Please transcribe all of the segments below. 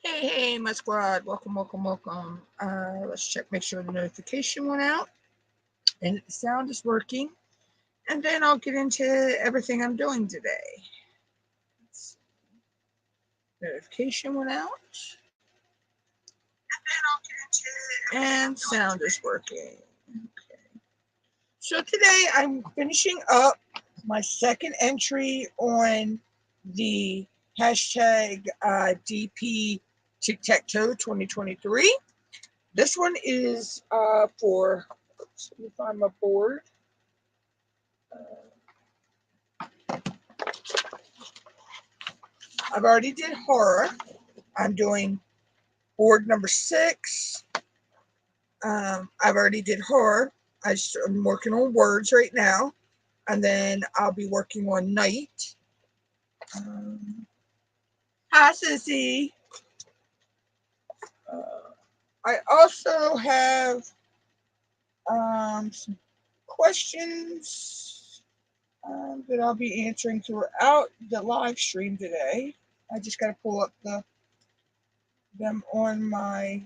Hey, my squad. Welcome. Let's check, make sure the notification went out and the sound is working. And then I'll get into everything I'm doing today. Notification went out. And sound is working. Okay. So today I'm finishing up my second entry on the hashtag DP Tic-Tac-Toe 2023. This one is for, let me find my board. I've already did horror. I'm doing board number 6. I've already did horror. I'm working on words right now. And then I'll be working on night. Hi, Sissy. I also have some questions that I'll be answering throughout the live stream today. I just got to pull up them on my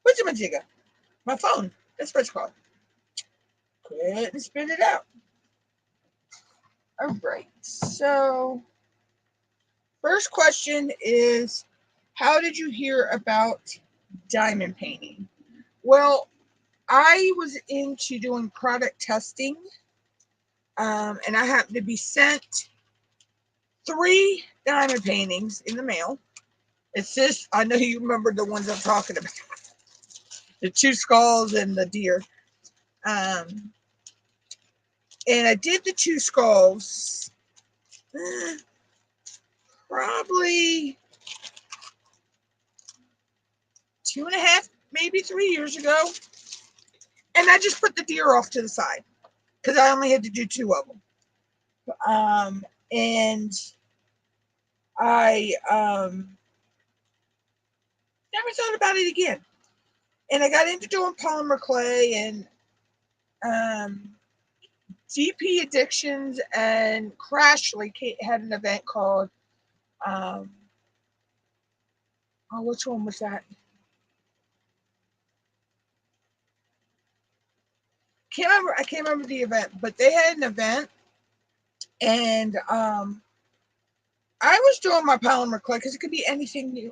what's it, Majigga? My phone. That's what it's called. Couldn't spit it out. All right. So, first question is, how did you hear about diamond painting? Well, I was into doing product testing, and I happened to be sent 3 diamond paintings in the mail. It's this, I know you remember the ones I'm talking about. The 2 skulls and the deer. And I did the 2 skulls probably 2.5, maybe 3 years ago. And I just put the deer off to the side because I only had to do 2 of them. And I never thought about it again. And I got into doing polymer clay, and DP Addictions and Crashly had an event called, which one was that? I can't remember the event, but they had an event, and I was doing my polymer clay because it could be anything new.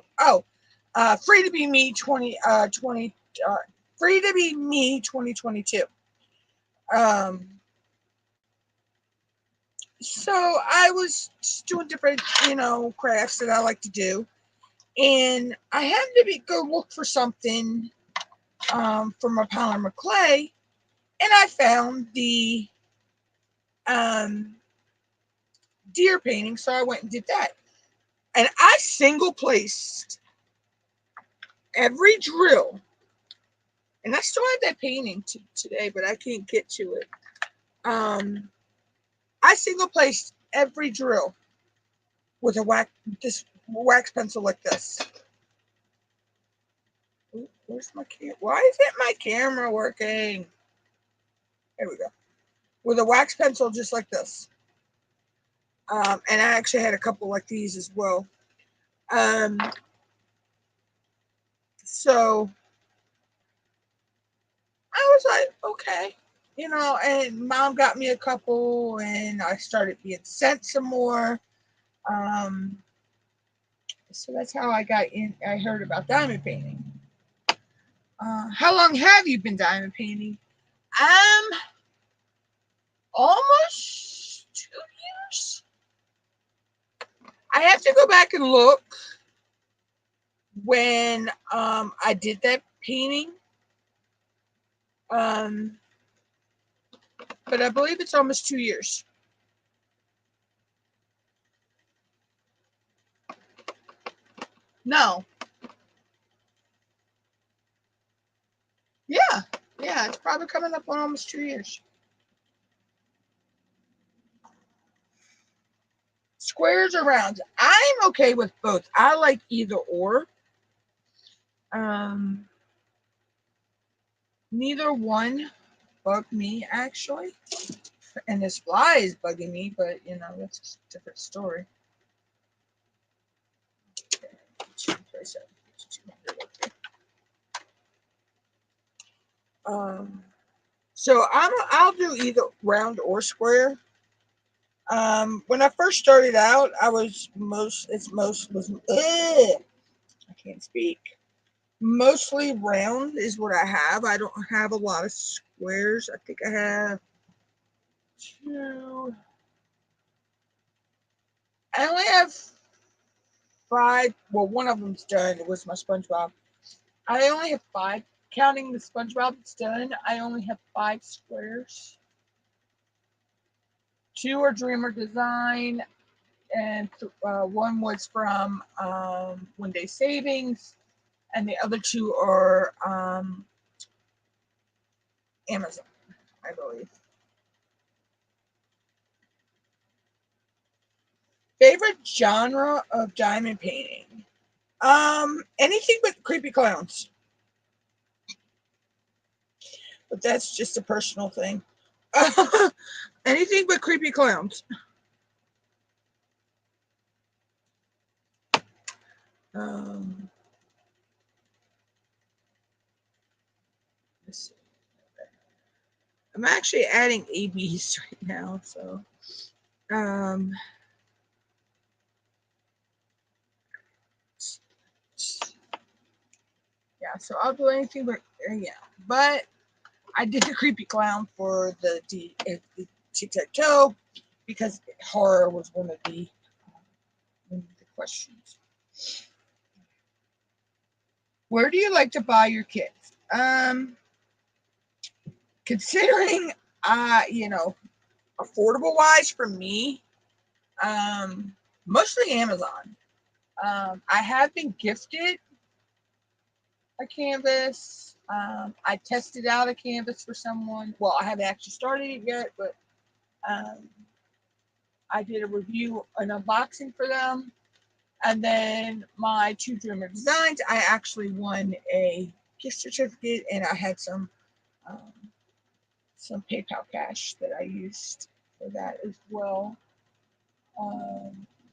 Free to be me 2022. So I was just doing different, crafts that I like to do, and I had to go look for something for my polymer clay, and I found the deer painting, so I went and did that. And I single placed every drill, and I still have that painting today, but I can't get to it. I single placed every drill with this wax pencil like this. Where's my camera? Why isn't my camera working? There we go. With a wax pencil just like this. And I actually had a couple like these as well. So I was like, okay. And Mom got me a couple, and I started being sent some more. So that's how I got in. I heard about diamond painting. How long have you been diamond painting? Almost 2 years. I have to go back and look when I did that painting. But I believe it's almost 2 years. No. Yeah, it's probably coming up on almost 2 years. Squares or rounds? I'm okay with both. I like either or. Neither one bugged me, actually. And this fly is bugging me, but you know, that's just a different story. So I'll do either round or square. When I first started out, I was I can't speak. Mostly round is what I have. I don't have a lot of squares. I think I have two. I only have 5. Well, one of them's done. It was my SpongeBob. I only have 5. Counting the SpongeBob that's done, I only have 5 squares. 2 are Dreamer Design, and 1 was from One Day Savings, and the other 2 are Amazon, I believe. Favorite genre of diamond painting? Anything but creepy clowns. But that's just a personal thing. Anything but creepy clowns. Um, let's see. I'm actually adding ABs right now, so yeah. So I'll do anything but yeah. But I did the creepy clown for the tic-tac-toe because horror was one of the questions. Where do you like to buy your kits? Considering you know, affordable wise for me, mostly Amazon. I have been gifted a canvas. I tested out a canvas for someone. Well, I haven't actually started it yet, but um, I did a review, an unboxing for them. And then my 2 Dreamer designs, I actually won a gift certificate, and I had some PayPal cash that I used for that as well.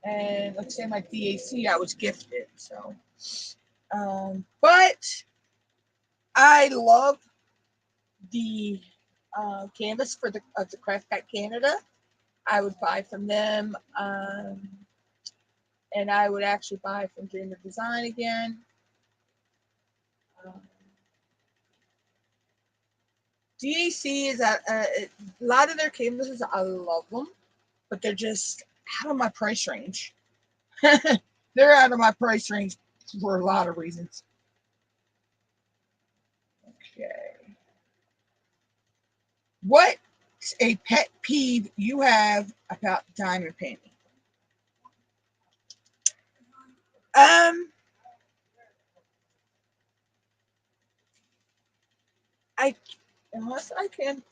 And let's say my DAC, I was gifted. So, but I love the canvas for the Craft Pack Canada. I would buy from them, and I would actually buy from Dreamer Design again. DAC is a lot of their canvases. I love them, but they're just out of my price range. They're out of my price range for a lot of reasons. Okay. What's a pet peeve you have about diamond painting? I unless I can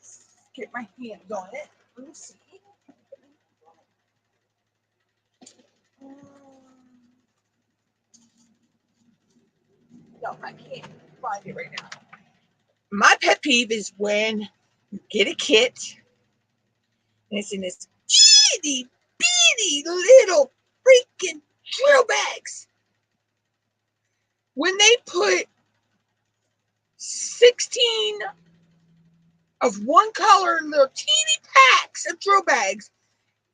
get my hands on it. Let me see. No, I can't find it right now. My pet peeve is when you get a kit and it's in this itty bitty little freaking drill bags. When they put 16 of one color in little teeny packs of drill bags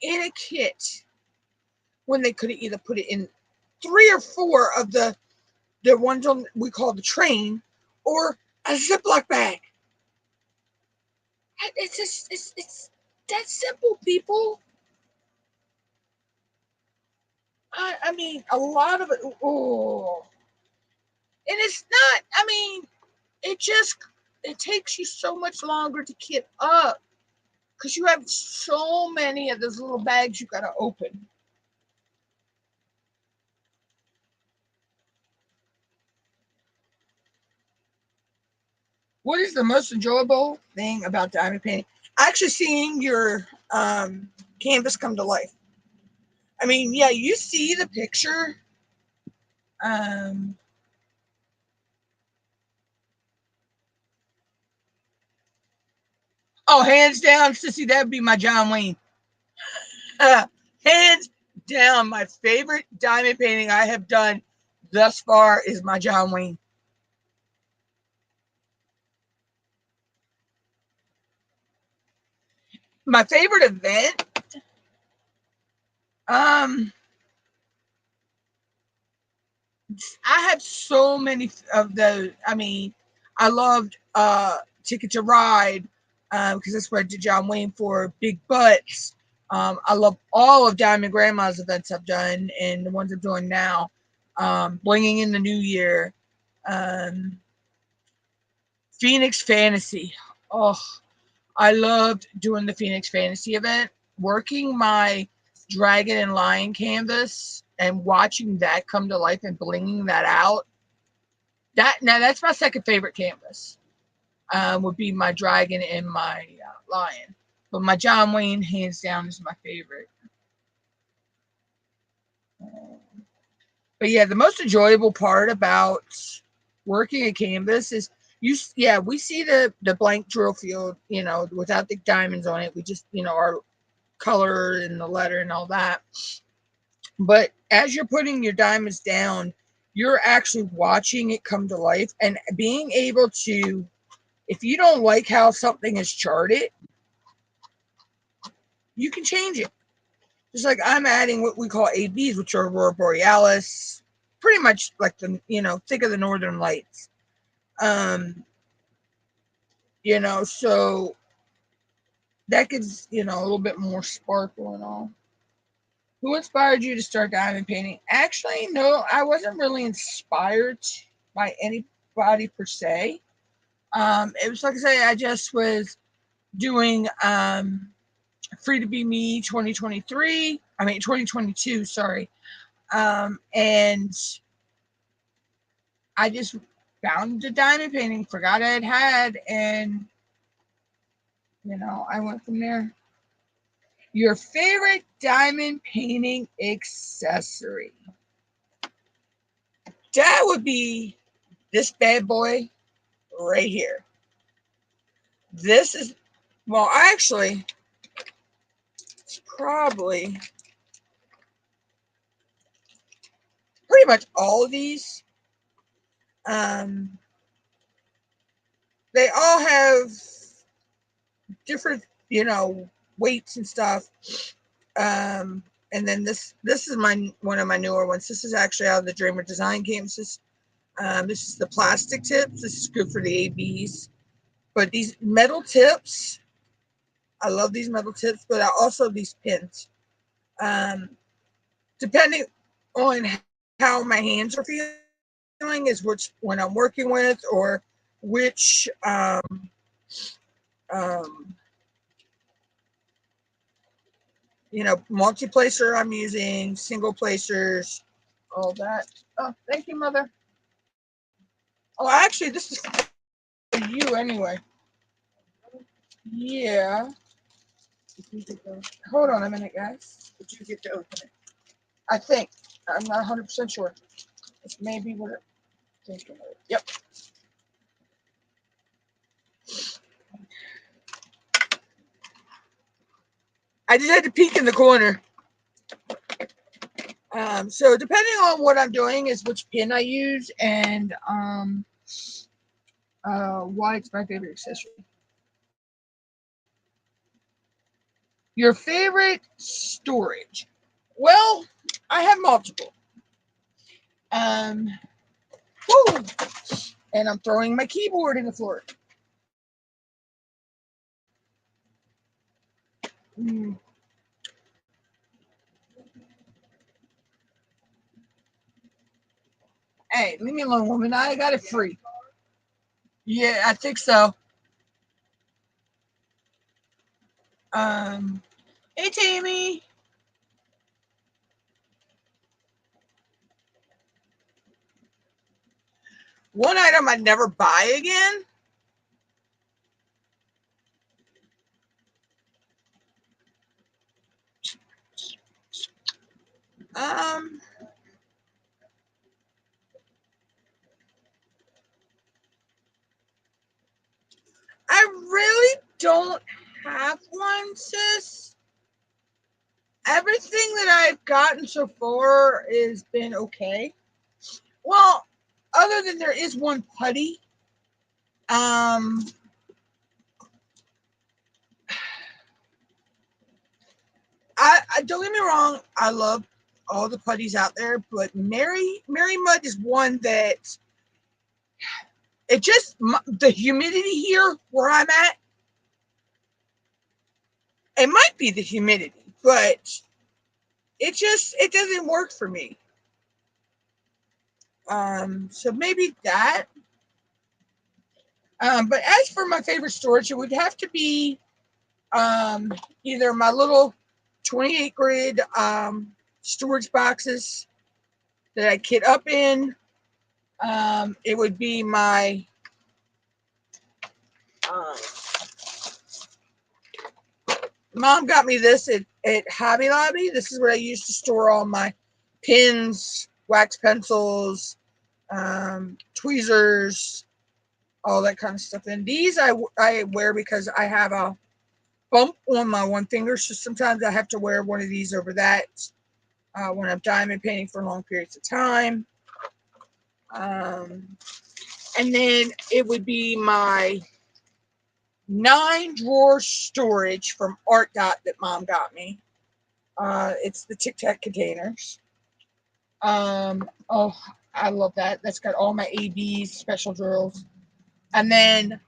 in a kit, when they could have either put it in 3 or 4 of the ones on we call the train, or a Ziploc bag. It's just it's that simple, people. I mean, a lot of it. Oh, and it's not. I mean, it takes you so much longer to kit up because you have so many of those little bags you got to open. What is the most enjoyable thing about diamond painting? Actually seeing your canvas come to life. I mean, yeah, you see the picture. Um, Oh, hands down, Sissy, that'd be my John Wayne. Hands down, my favorite diamond painting I have done thus far is my John Wayne. My favorite event, um, I had so many of those. I mean, I loved Ticket to Ride because that's what I did John Wayne for. Big Butts. I love all of Diamond Grandma's events I've done and the ones I'm doing now. Blinging in the New Year. Um, Phoenix Fantasy. Oh, I loved doing the Phoenix Fantasy event. Working my Dragon and Lion canvas and watching that come to life and blinging that out. That's my second favorite canvas. Would be my Dragon and my Lion, but my John Wayne hands down is my favorite. But yeah, the most enjoyable part about working a canvas is we see the blank drill field, without the diamonds on it. We just, our color and the letter and all that. But as you're putting your diamonds down, you're actually watching it come to life and being able to, if you don't like how something is charted, you can change it. Just like I'm adding what we call ABs, which are Aurora Borealis, pretty much like think of the Northern Lights. So that gives, a little bit more sparkle and all. Who inspired you to start diamond painting? Actually, no, I wasn't really inspired by anybody per se. It was like I say, I just was doing Free to Be Me 2022, sorry. And I just found the diamond painting, forgot I had, and I went from there. Your favorite diamond painting accessory? That would be this bad boy right here. This is, well, actually, it's probably pretty much all of these. They all have different, weights and stuff. And then this is one of my newer ones. This is actually out of the Dreamer Design canvases. This is the plastic tips. This is good for the ABs. But these metal tips, I love these metal tips, but I also these pins. Depending on how my hands are feeling is which one I'm working with or which multi-placer I'm using, single placers, all that. Oh, thank you, Mother. Oh, actually, this is for you anyway. Yeah. Hold on a minute, guys. Did you get to open it? I think. I'm not 100% sure. It's maybe what it thinking of it. Yep. I just had to peek in the corner. So depending on what I'm doing is which pin I use and why it's my favorite accessory. Your favorite storage? Well, I have multiple. Woo! And I'm throwing my keyboard in the floor. Mm. Hey, leave me alone, woman. I got it free. Yeah, I think so. Um, hey, Tammy. One item I'd never buy again. Um, I really don't sis, everything that I've gotten so far has been okay. Well, other than there is one putty. I don't get me wrong, I love all the putties out there, but Mary Mud is one that it just the humidity here where I'm at. It might be the humidity, but it doesn't work for me. So maybe that. But as for my favorite storage, it would have to be either my little 28 grid storage boxes that I kit up in. It would be my mom got me this at Hobby Lobby. This is where I used to store all my pins, wax pencils, tweezers, all that kind of stuff. And these I wear because I have a bump on my one finger, so sometimes I have to wear one of these over that when I'm diamond painting for long periods of time. And then it would be my 9-drawer storage from Art Dot that Mom got me. It's the Tic Tac containers. Oh, I love that. That's got all my ABs, special drills. And then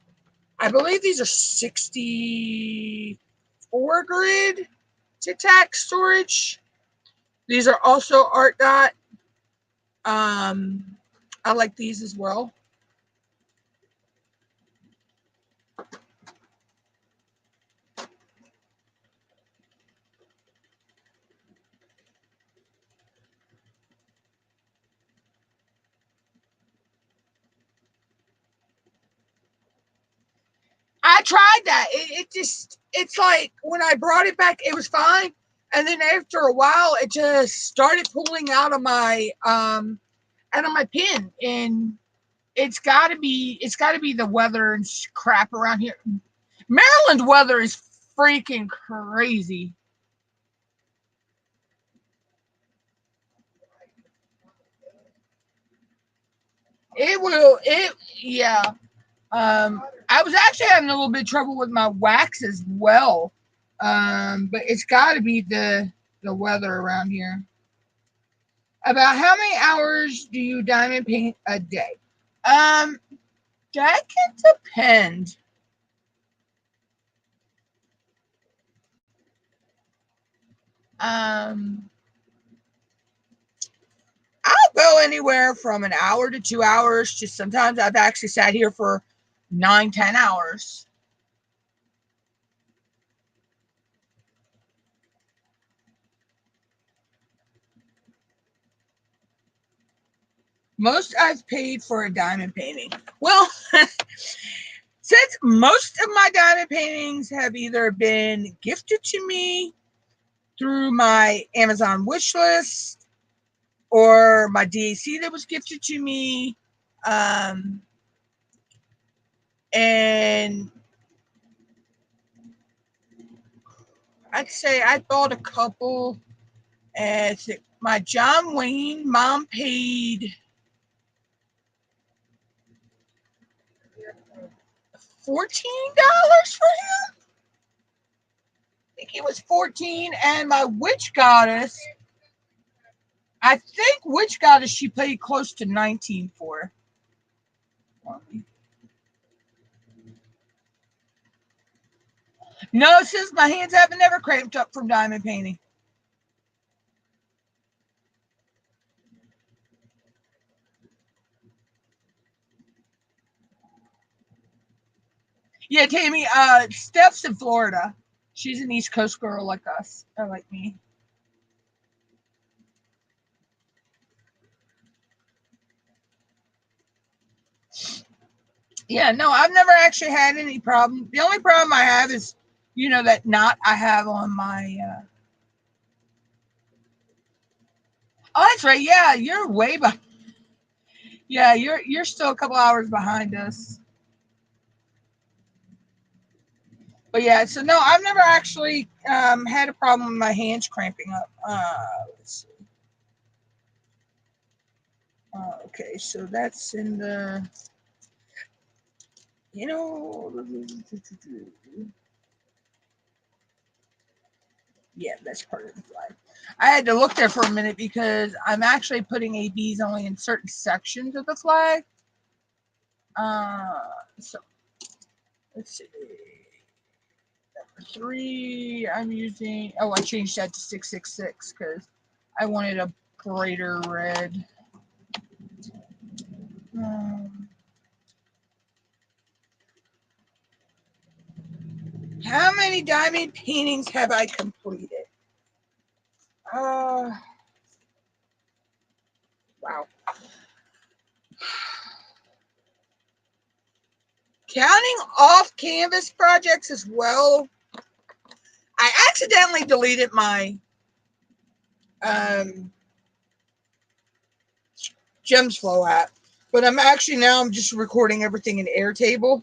I believe these are 64 grid Tic Tac storage. These are also Art Dot. I like these as well. I tried that. It's like when I brought it back, it was fine. And then after a while, it just started pulling out of my pin. And it's gotta be the weather and crap around here. Maryland weather is freaking crazy. Yeah. I was actually having a little bit of trouble with my wax as well. But it's got to be the weather around here. About how many hours do you diamond paint a day? Um, that can depend. Um, I'll go anywhere from an hour to 2 hours. Just sometimes I've actually sat here for 9, 10 hours. Most I've paid for a diamond painting. Well, since most of my diamond paintings have either been gifted to me through my Amazon wish list or my DAC that was gifted to me, and I'd say I bought a couple. My John Wayne mom paid $14 for him. I think it was 14. And my witch goddess, I think witch goddess, she paid close to 19 for. No, since my hands haven't ever cramped up from diamond painting. Yeah, Tammy, Steph's in Florida. She's an East Coast girl like us, or like me. Yeah, no, I've never actually had any problem. The only problem I have is, that knot I have on my. Oh, that's right. Yeah, you're way behind. Yeah, you're still a couple hours behind us. But yeah, so no, I've never actually had a problem with my hands cramping up. Let's see. Okay, so that's in the, you know, yeah, that's part of the flag. I had to look there for a minute because I'm actually putting ABs only in certain sections of the flag. So let's see. Number 3, I'm using. Oh, I changed that to 666 because I wanted a brighter red. How many diamond paintings have I completed? Wow. Counting off canvas projects as well, I accidentally deleted my Gems Flow app, but I'm just recording everything in Airtable.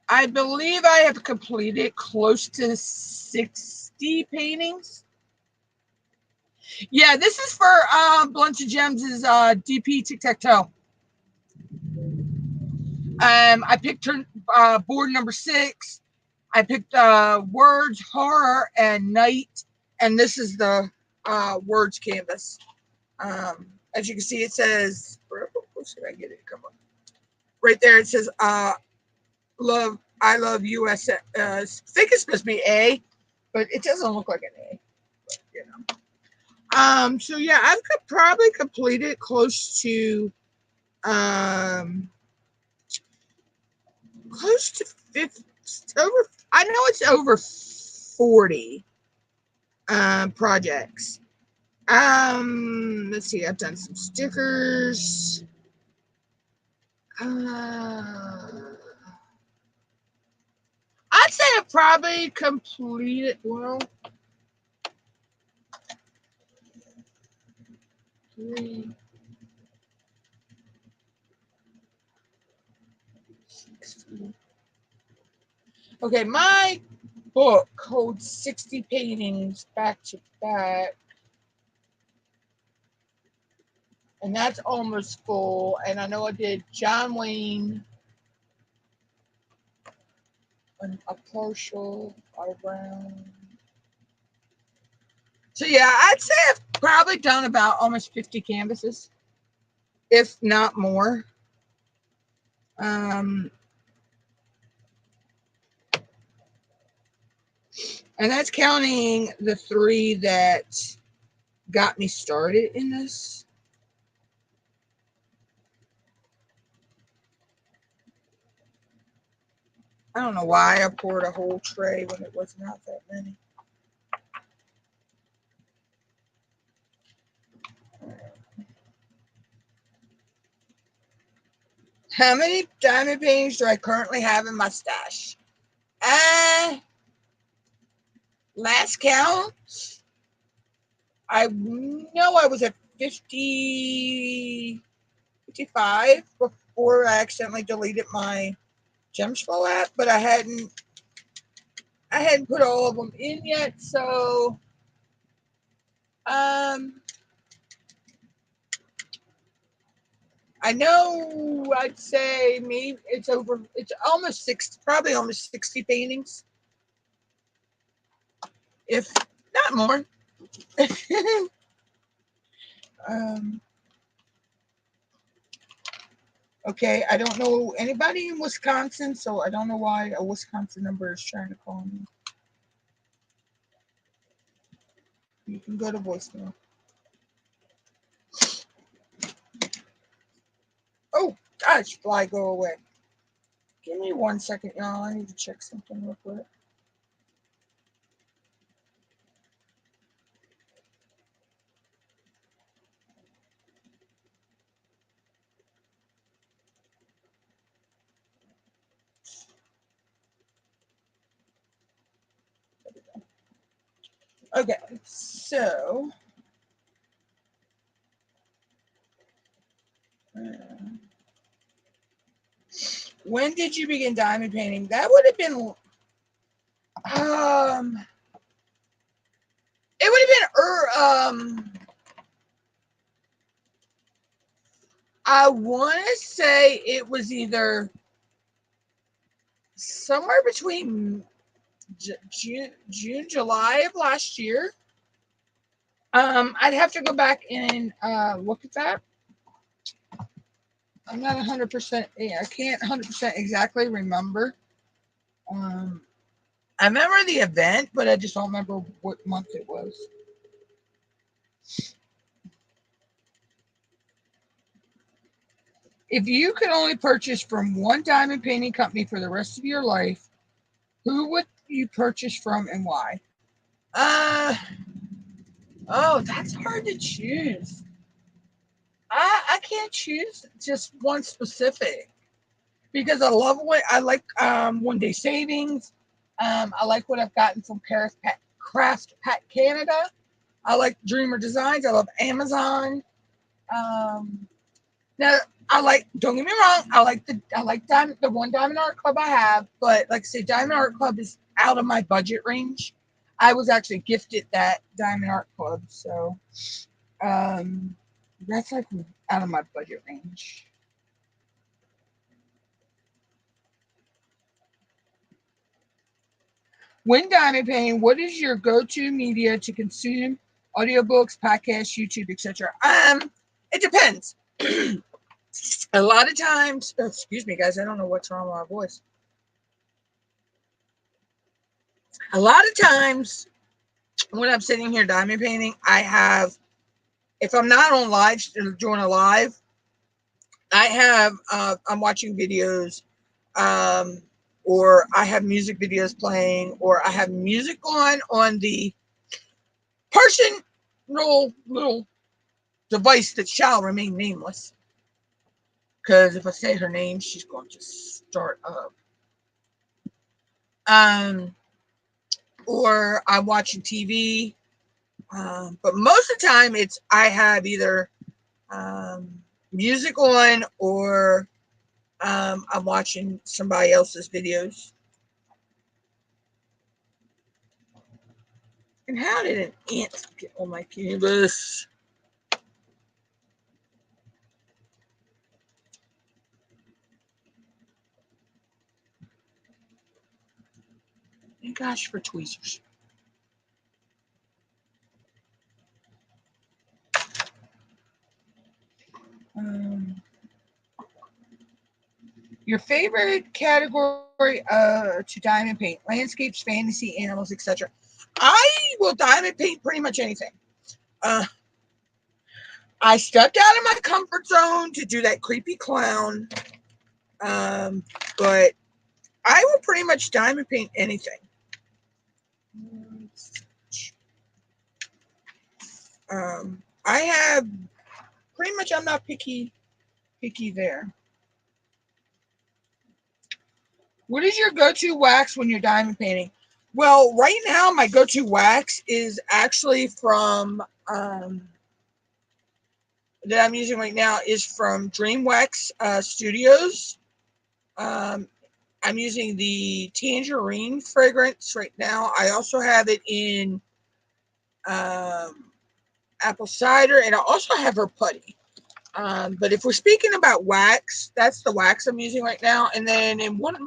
I believe I have completed close to 60 paintings. Yeah, this is for Blunts of Gems' DP Tic-Tac-Toe. I picked board number 6. I picked Words, Horror, and Night, and this is the Words canvas. As you can see, it says, where should I get it? Come on. Right there, it says, I love US. I think it's supposed to be A, but it doesn't look like an A. But, you know. So yeah, I've probably completed close to 50, over. I know it's over 40 projects. Let's see. I've done some stickers. I'd say I've probably completed. Well, 3, 60. Okay, my book holds 60 paintings back to back, and that's almost full. And I know I did John Wayne, a partial around. So yeah, I'd say I've probably done about almost 50 canvases, if not more. And that's counting the 3 that got me started in this. I don't know why I poured a whole tray when it was not that many. How many diamond paintings do I currently have in my stash? Last count, I know I was at 50, 55 before I accidentally deleted my Gems Flow app, but I hadn't put all of them in yet, so I know I'd say maybe it's almost 60, probably almost 60 paintings, if not more. Okay, I don't know anybody in Wisconsin, so I don't know why a Wisconsin number is trying to call me. You can go to voicemail. Oh, gosh, fly, go away. Give me 1 second, y'all. I need to check something real quick. Okay, so When did you begin diamond painting? That would have been, it would have been, I want to say it was either somewhere between June, July of last year. I'd have to go back and look at that. I'm not 100%. I can't 100% exactly remember. I remember the event, but I just don't remember what month it was. If you could only purchase from one diamond painting company for the rest of your life, who would you purchase from and why? Oh, that's hard to choose. I can't choose just one specific because I love what I like. One Day Savings. I like what I've gotten from Craft Pack Canada. I like Dreamer Designs. I love Amazon. Now I like. Don't get me wrong. I like the one Diamond Art Club I have, but like I say, Diamond Art Club is out of my budget range. I was actually gifted that Diamond Art Club, so that's like out of my budget range. When diamond painting, what is your go-to media to consume? Audiobooks, podcasts, YouTube, etc. It depends. A lot of times, oh, excuse me, guys, I don't know what's wrong with my voice. A lot of times when I'm sitting here diamond painting, I have, if I'm not on live, doing a live, I have, I'm watching videos, um, or I have music videos playing, or I have music on the personal little device that shall remain nameless. Because if I say her name, she's going to start up. Um, or I'm watching TV. But most of the time, it's I have either music on or I'm watching somebody else's videos. And how did an ant get on my canvas? And gosh, for tweezers. Um, your favorite category to diamond paint: landscapes, fantasy, animals, etc. I will diamond paint pretty much anything. Uh, I stepped out of my comfort zone to do that creepy clown, but I will pretty much diamond paint anything. I have pretty much. I'm not picky there. What is your go-to wax when you're diamond painting? Well, right now my go-to wax is actually from that I'm using right now is from Dream Wax Studios. Um, I'm using the tangerine fragrance right now. I also have it in apple cider, and I also have her putty. But if we're speaking about wax, that's the wax I'm using right now. And then in one of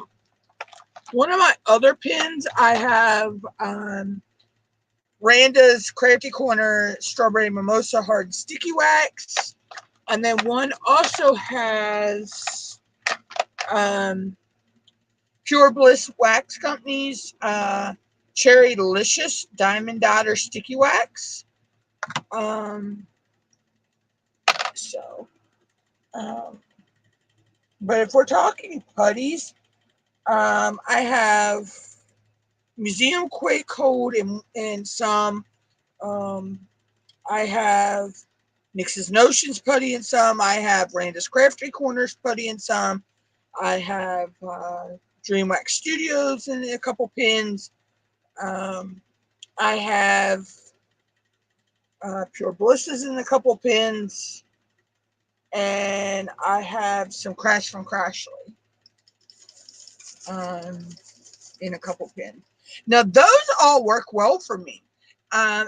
my other pins, I have Randa's Crafty Corner Strawberry Mimosa Hard Sticky Wax. And then one also has Pure Bliss Wax Company's Cherry Delicious Diamond Daughter Sticky Wax. So, but if we're talking putties, I have Museum Quake Code and some. I have Nix's Notions putty and some. I have Randa's Crafty Corners putty and some. I have DreamWax Studios and a couple pins. I have Pure Blisses in a couple pins. And I have some Crash from Crashly. in a couple pins. Now those all work well for me.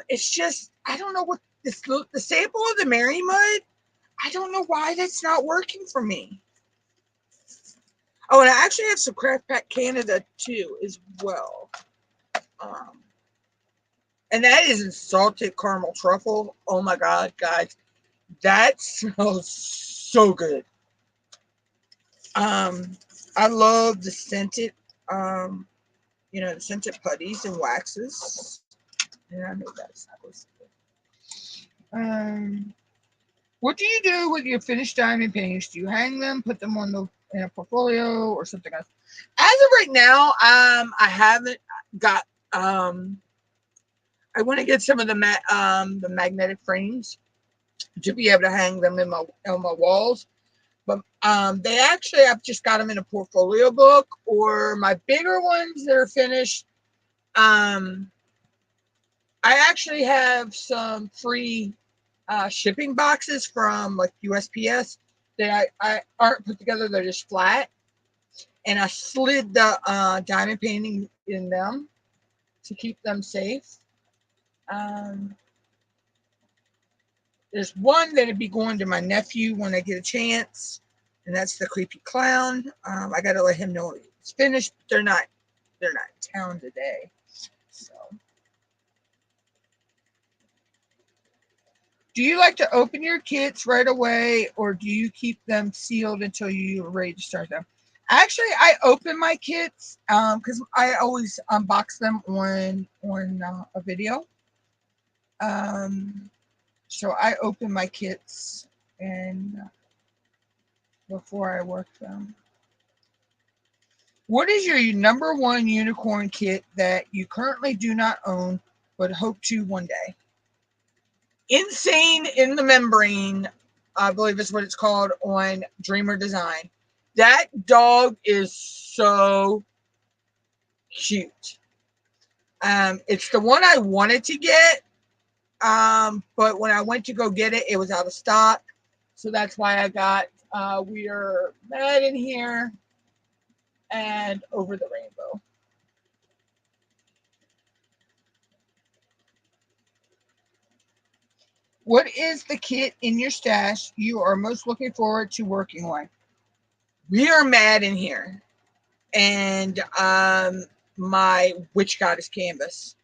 It's just I don't know what this the sample of the Mary Mud. I don't know why that's not working for me. Oh, and I actually have some Craft Pack Canada too as well. And that is in salted caramel truffle. Oh my God, guys, that smells so good. I love the scented, the scented putties and waxes. And I know that's not supposed to. What do you do with your finished diamond paintings? Do you hang them, put them on in a portfolio, or something else? As of right now, I haven't got. I want to get some of the magnetic frames to be able to hang them on my walls. But they actually, I've just got them in a portfolio book, or my bigger ones that are finished. I actually have some free shipping boxes from like USPS that I aren't put together. They're just flat. And I slid the diamond painting in them to keep them safe. There's one that'd be going to my nephew when I get a chance, and that's the creepy clown. I got to let him know it's finished. But they're not in town today. So, do you like to open your kits right away, or do you keep them sealed until you're ready to start them? Actually, I open my kits because I always unbox them on a video. So I open my kits and before I work them. What is your number one unicorn kit that you currently do not own but hope to one day? Insane in the Membrane, I believe is what it's called on Dreamer Design. That dog is so cute. It's the one I wanted to get, but when I went to go get it, it was out of stock. So that's why I got We Are Mad in Here and Over the Rainbow. What is the kit in your stash you are most looking forward to working on? We Are Mad in Here and my Witch Goddess canvas.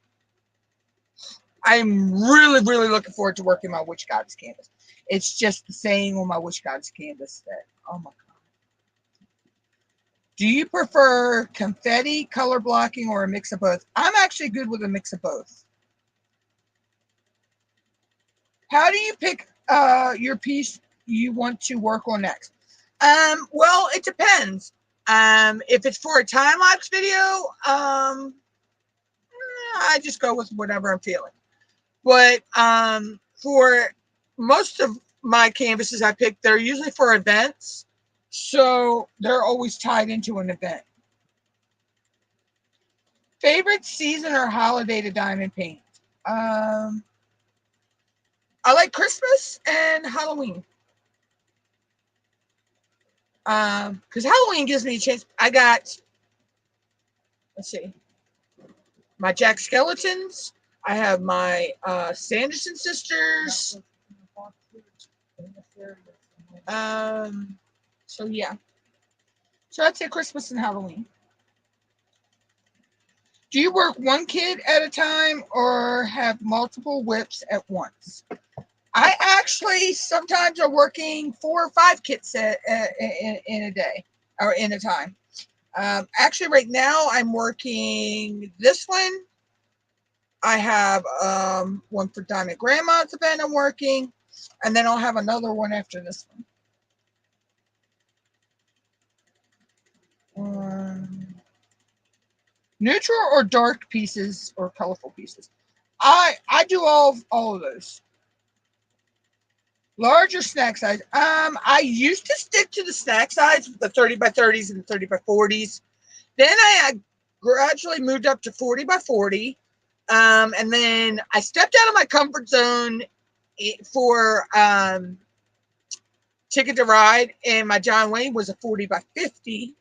I'm really, really looking forward to working my Witch Goddess canvas. It's just the saying on my Witch Goddess canvas that, oh my God. Do you prefer confetti, color blocking, or a mix of both? I'm actually good with a mix of both. How do you pick your piece you want to work on next? Well, it depends. If it's for a time-lapse video, I just go with whatever I'm feeling. But for most of my canvases I pick, they're usually for events. So they're always tied into an event. Favorite season or holiday to diamond paint? I like Christmas and Halloween. Because Halloween gives me a chance. I got, let's see, my Jack Skeletons. I have my Sanderson sisters. So yeah. So I'd say Christmas and Halloween. Do you work one kit at a time or have multiple WIPs at once? I actually sometimes are working 4 or 5 kits in a day or in a time. Actually, right now I'm working this one. I have one for Diamond Grandma's event I'm working, and then I'll have another one after this one. Neutral or dark pieces or colorful pieces? I do all of those. Larger snack size. I used to stick to the snack size, the 30 by 30s and the 30 by 40s. Then I gradually moved up to 40 by 40. And then I stepped out of my comfort zone for Ticket to Ride, and my John Wayne was a 40 by 50.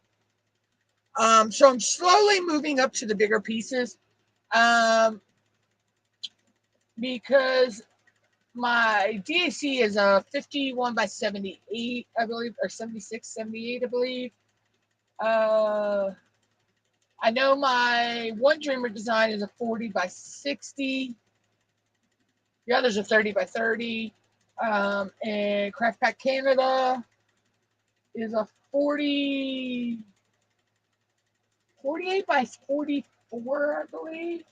So I'm slowly moving up to the bigger pieces, because my DAC is a 51 by 78, I believe, or 76, 78, I believe. I know my one Dreamer design is a 40 by 60. The others are 30 by 30. And Craft Pack Canada is a 48 by 44, I believe.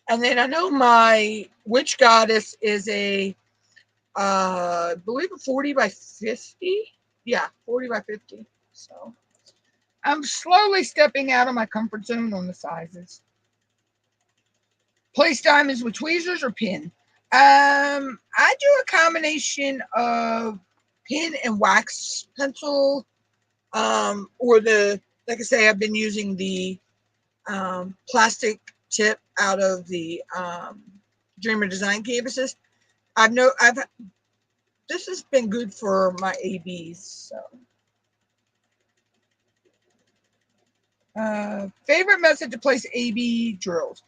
And then I know my Witch Goddess is I believe a 40 by 50. Yeah, 40 by 50. So I'm slowly stepping out of my comfort zone on the sizes. Place diamonds with tweezers or pin. I do a combination of pin and wax pencil. Or like I say, I've been using the plastic tip out of the Dreamer Design canvases. This has been good for my ABs. So, favorite method to place AB drills.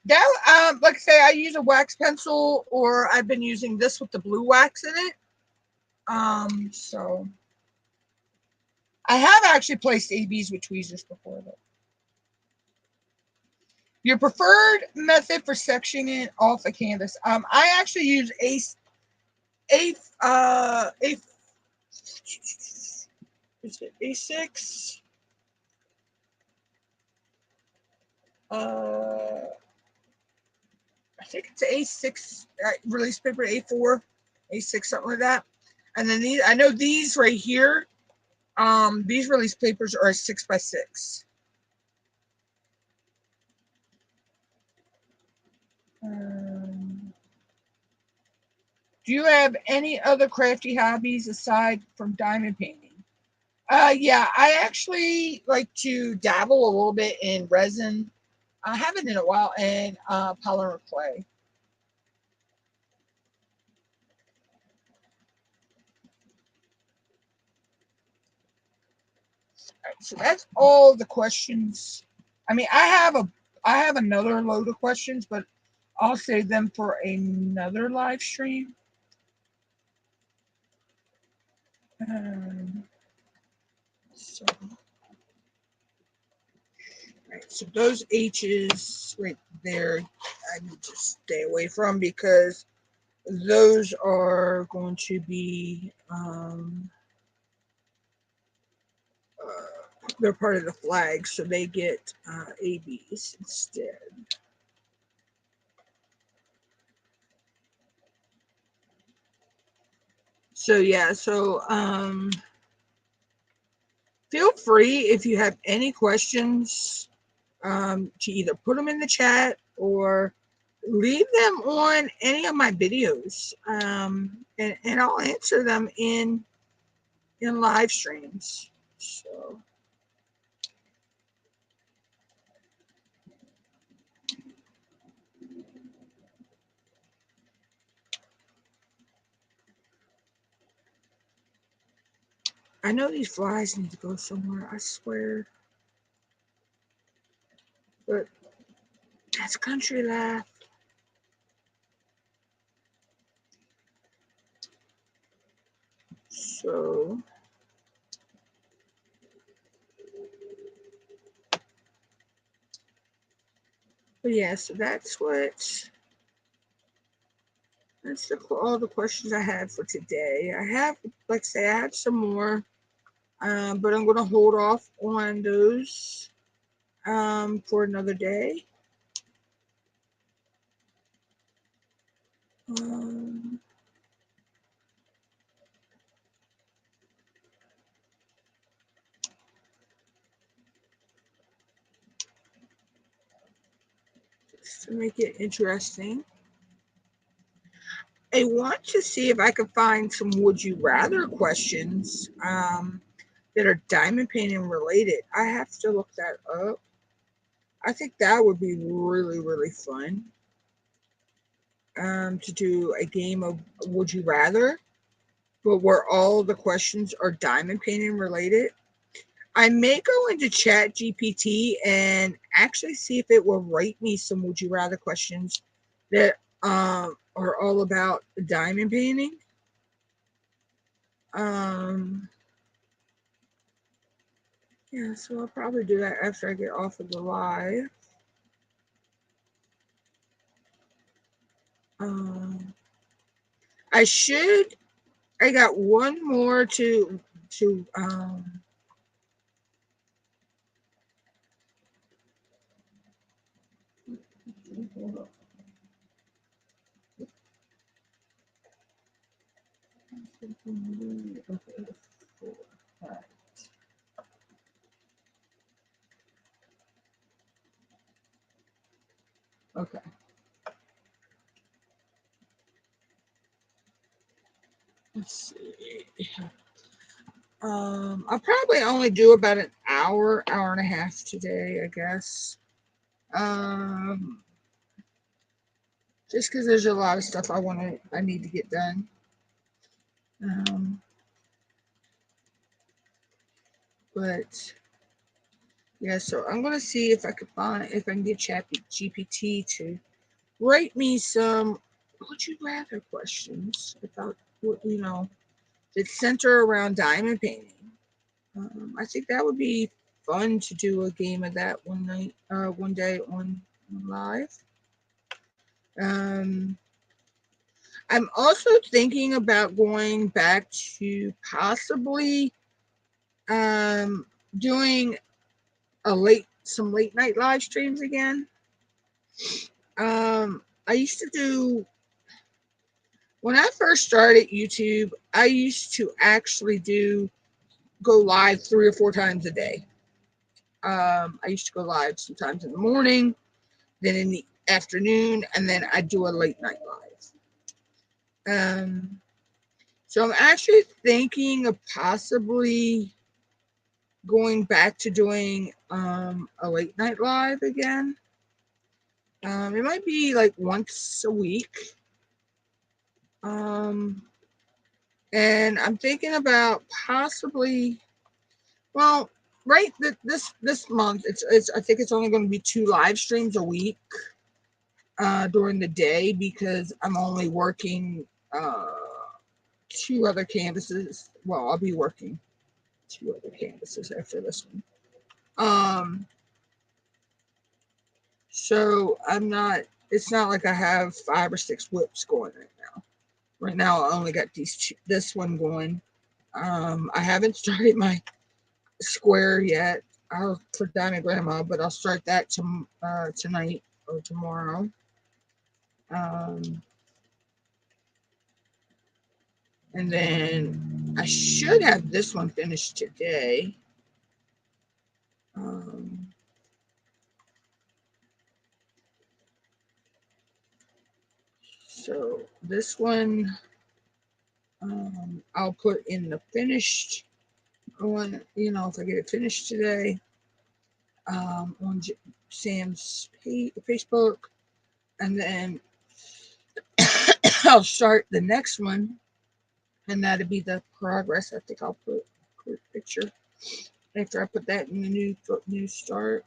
That, like I say, I use a wax pencil, or I've been using this with the blue wax in it. So I have actually placed ABs with tweezers before, though. Your preferred method for sectioning off a canvas. I actually use is it A6? I think it's A6 release paper, A4, A6, something like that. And then I know these right here. These release papers are a 6x6. Do you have any other crafty hobbies aside from diamond painting? Yeah, I actually like to dabble a little bit in resin. I haven't in a while, and polymer clay. All right, so that's all the questions. I mean, I have another load of questions, but I'll save them for another live stream. So, right, so those H's right there, I need to stay away from, because those are going to be they're part of the flag, so they get ABs instead. So yeah, so feel free, if you have any questions, to either put them in the chat or leave them on any of my videos, and I'll answer them in live streams. So I know these flies need to go somewhere, I swear. But that's country life. So but yeah, so that's all the questions I had for today. I have, like I say, I have some more, but I'm going to hold off on those for another day. Just to make it interesting. I want to see if I can find some would you rather questions that are diamond painting related. I have to look that up. I think that would be really, really fun, to do a game of would you rather, but where all the questions are diamond painting related. I may go into Chat GPT and actually see if it will write me some would you rather questions that are all about diamond painting. Yeah, so I'll probably do that after I get off of the live. I got one more to okay. Let's see. I'll probably only do about an hour and a half today, I guess. Just because there's a lot of stuff I need to get done. But yeah, so I'm gonna see if I can get Chat GPT to write me some would you rather questions about that center around diamond painting. I think that would be fun to do a game of that one day on live. I'm also thinking about going back to possibly doing some late night live streams again. I used to do when I first started YouTube. I used to actually go live 3 or 4 times a day. I used to go live sometimes in the morning, then in the afternoon, and then I'd do a late night live. So I'm actually thinking of possibly going back to doing a late night live again. It might be like once a week. And I'm thinking about possibly, well, right this month it's I think it's only going to be 2 live streams a week during the day because I'm only working 2 other canvases. Well, I'll be working 2 other canvases after this one. So it's not like I have 5 or 6 WIPs going right now. Right now, I only got this one going. I haven't started my square yet. I'll put down a grandma, but I'll start that tonight or tomorrow. And then I should have this one finished today. So this one I'll put in the finished one, if I get it finished today, on Sam's Facebook, and then I'll start the next one, and that'll be the progress. I think I'll put a picture after I put that in the new start.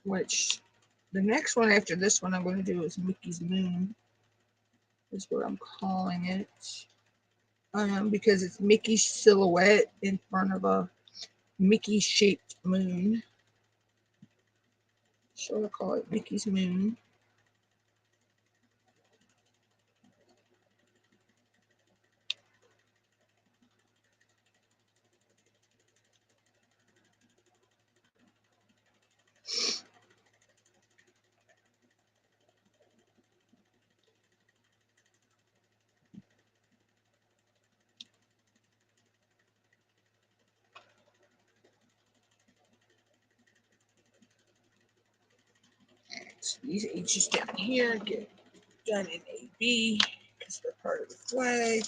Which the next one after this one I'm going to do is Mickey's Moon, is what I'm calling it. Because it's Mickey's silhouette in front of a Mickey-shaped moon. So I'll call it Mickey's Moon. So these H's down here get done in AB because they're part of the flag.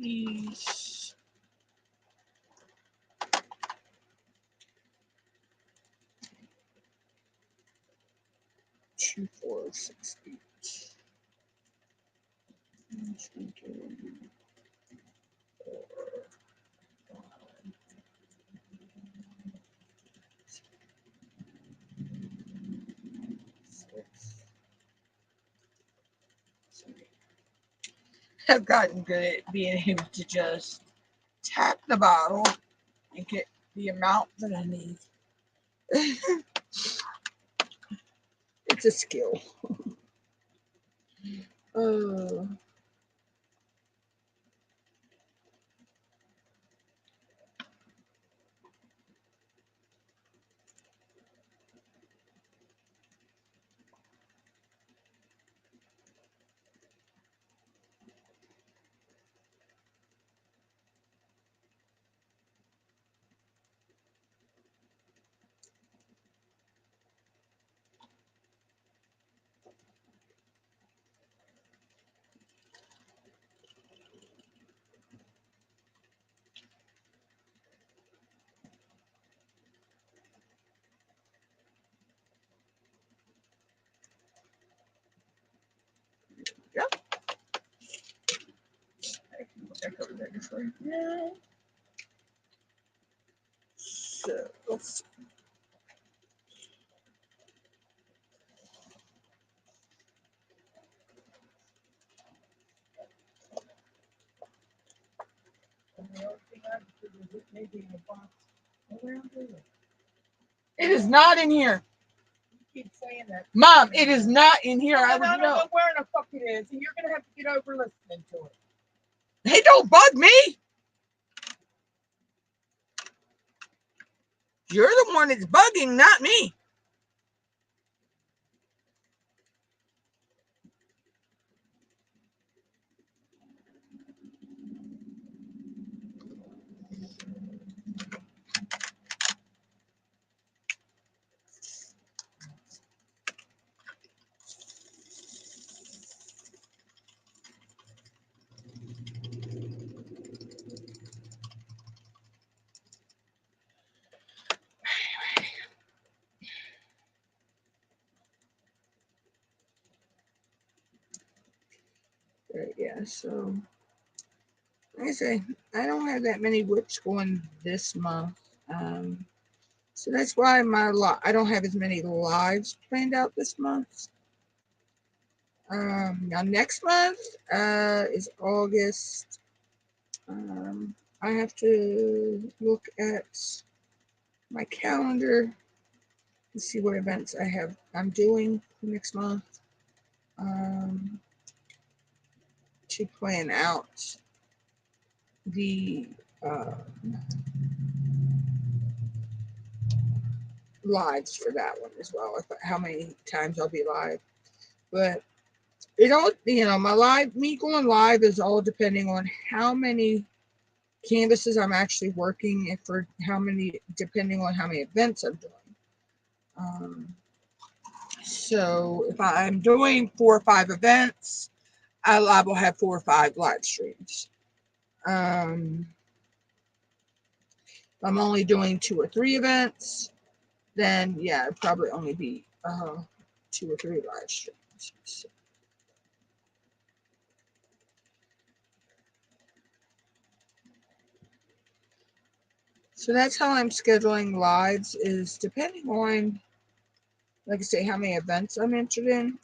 piece. Two, 4, 6, 8. 1, 2, 3, 4, 5, 6, 7. I've gotten good at being able to just tap the bottle and get the amount that I need. It's a skill. Oh. Yep. I can put that over there just right now. So let's see. It is not in here. You keep saying that. Mom, it is not in here. I would don't know. know where the fuck it is, and you're gonna have to get over listening to it. Hey, don't bug me. You're the one that's bugging, not me. Yeah, so like I say, I don't have that many whips going this month. So that's why I don't have as many lives planned out this month. Now next month is August. I have to look at my calendar to see what events I'm doing next month. To plan out the lives for that one as well, how many times I'll be live. But it all, me going live is all depending on how many canvases I'm actually working and for depending on how many events I'm doing. So if I'm doing 4 or 5 events, I will have 4 or 5 live streams. If I'm only doing 2 or 3 events, then yeah, it'd probably only be 2 or 3 live streams. So that's how I'm scheduling lives, is depending on, like I say, how many events I'm entered in.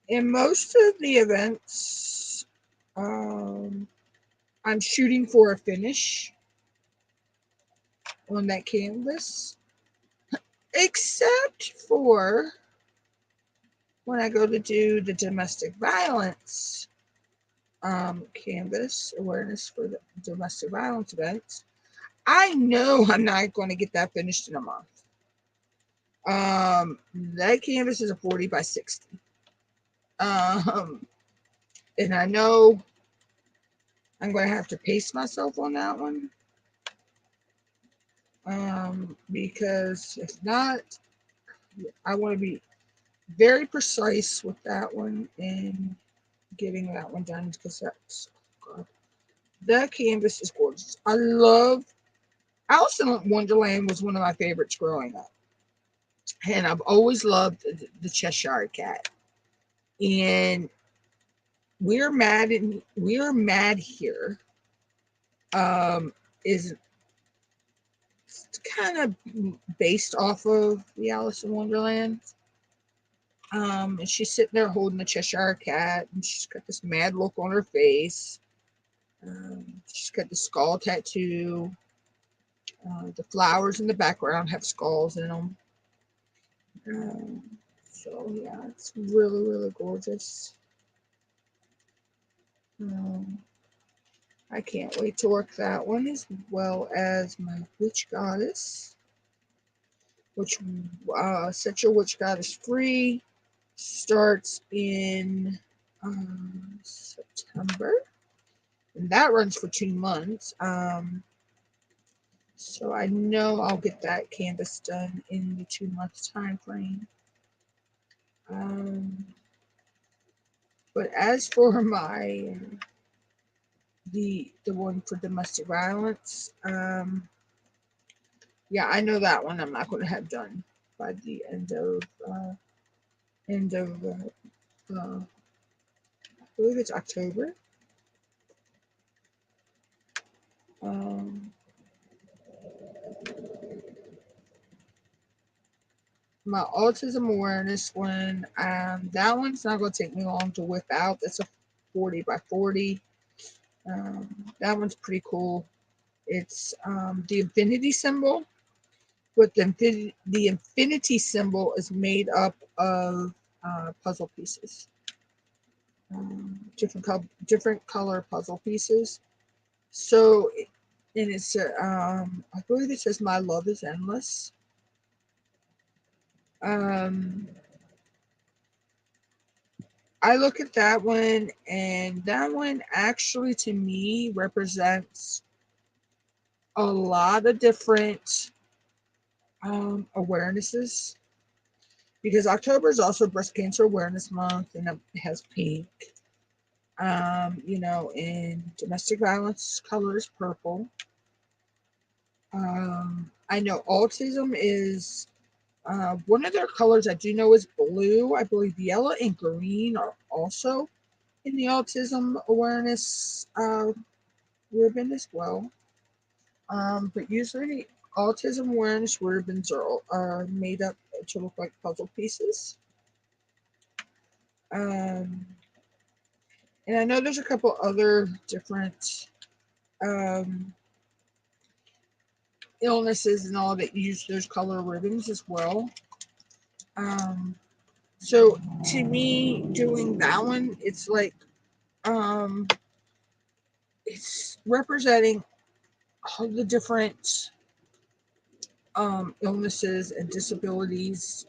In most of the events, I'm shooting for a finish on that canvas, except for when I go to do the domestic violence canvas, awareness for the domestic violence events. I know I'm not going to get that finished in a month. That canvas is a 40 by 60. And I know I'm going to have to pace myself on that one. Because if not, I want to be very precise with that one and getting that one done because that's, oh God, that canvas is gorgeous. I love Alice in Wonderland was one of my favorites growing up, and I've always loved the Cheshire Cat. And We're Mad Here is kind of based off of the Alice in Wonderland. And she's sitting there holding the Cheshire Cat, and she's got this mad look on her face. She's got the skull tattoo. The flowers in the background have skulls in them. Um, so yeah, it's really, really gorgeous. Um, I can't wait to work that one as well as my Witch Goddess, which Set Your Witch Goddess Free starts in September, and that runs for 2 months. So I know I'll get that canvas done in the 2 month time frame. But as for my the one for domestic violence, yeah, I know that one I'm not going to have done by the end of I believe it's October. Um, my autism awareness one, that one's not going to take me long to whip out. That's a 40 by 40. That one's pretty cool. It's the infinity symbol, but the infinity symbol is made up of puzzle pieces, different color puzzle pieces. So, and it's I believe it says "My love is endless." Um, I look at that one, and that one actually to me represents a lot of different awarenesses, because October is also Breast Cancer Awareness Month, and it has pink. In domestic violence, color is purple. I know autism is one of their colors. I do know is blue. I believe yellow and green are also in the autism awareness ribbon as well. But usually, autism awareness ribbons are made up to look like puzzle pieces. Um, and I know there's a couple other different um, illnesses and all that use those color ribbons as well. Um, so to me, doing that one, it's like um, it's representing all the different illnesses and disabilities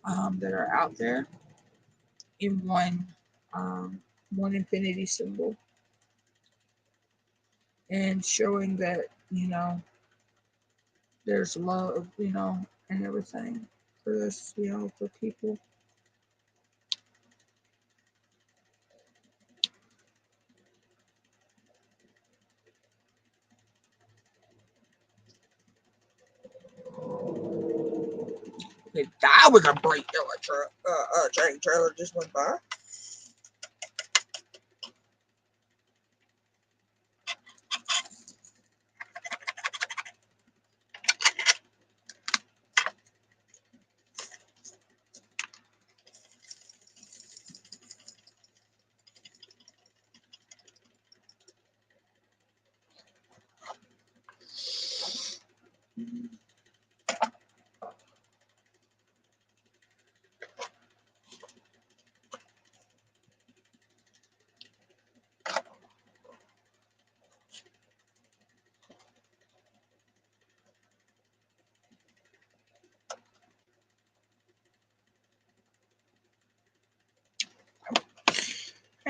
that are out there in um, one infinity symbol, and showing that there's love, and everything for this, for people. Okay, that was a bright yellow train trailer just went by.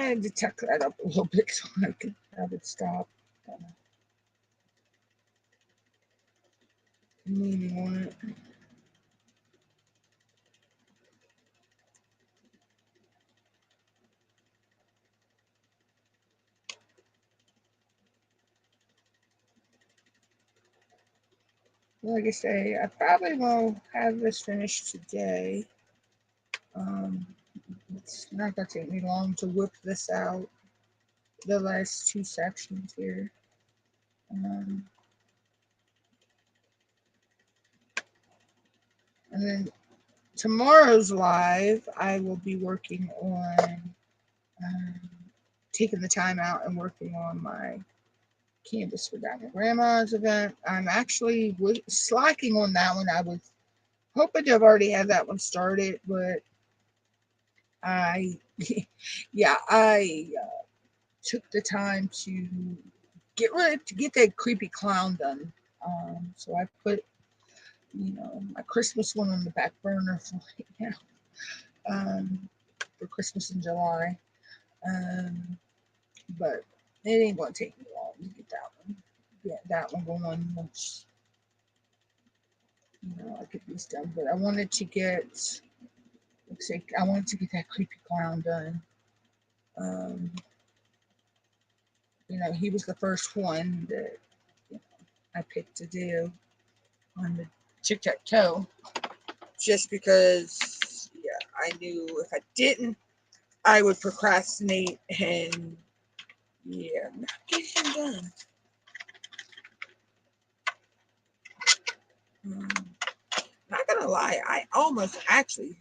I had to tuck that up a little bit so I could have it stop. Leaning on it. Like I say, I probably won't have this finished today. It's not going to take me long to whip this out, the last two sections here. And then tomorrow's live, I will be working on um, taking the time out and working on my canvas for Diamond Grandma's event. I'm actually slacking on that one. I was hoping to have already had that one started, but I, yeah, I took the time to get that creepy clown done. So I put, my Christmas one on the back burner for right now, for Christmas in July. But it ain't gonna take me long to get that one going once, I get these done. But I wanted to get, I wanted to get that creepy clown done. He was the first one that I picked to do on the tic-tac-toe, just because, I knew if I didn't, I would procrastinate and, not get him done. Not gonna lie, I almost actually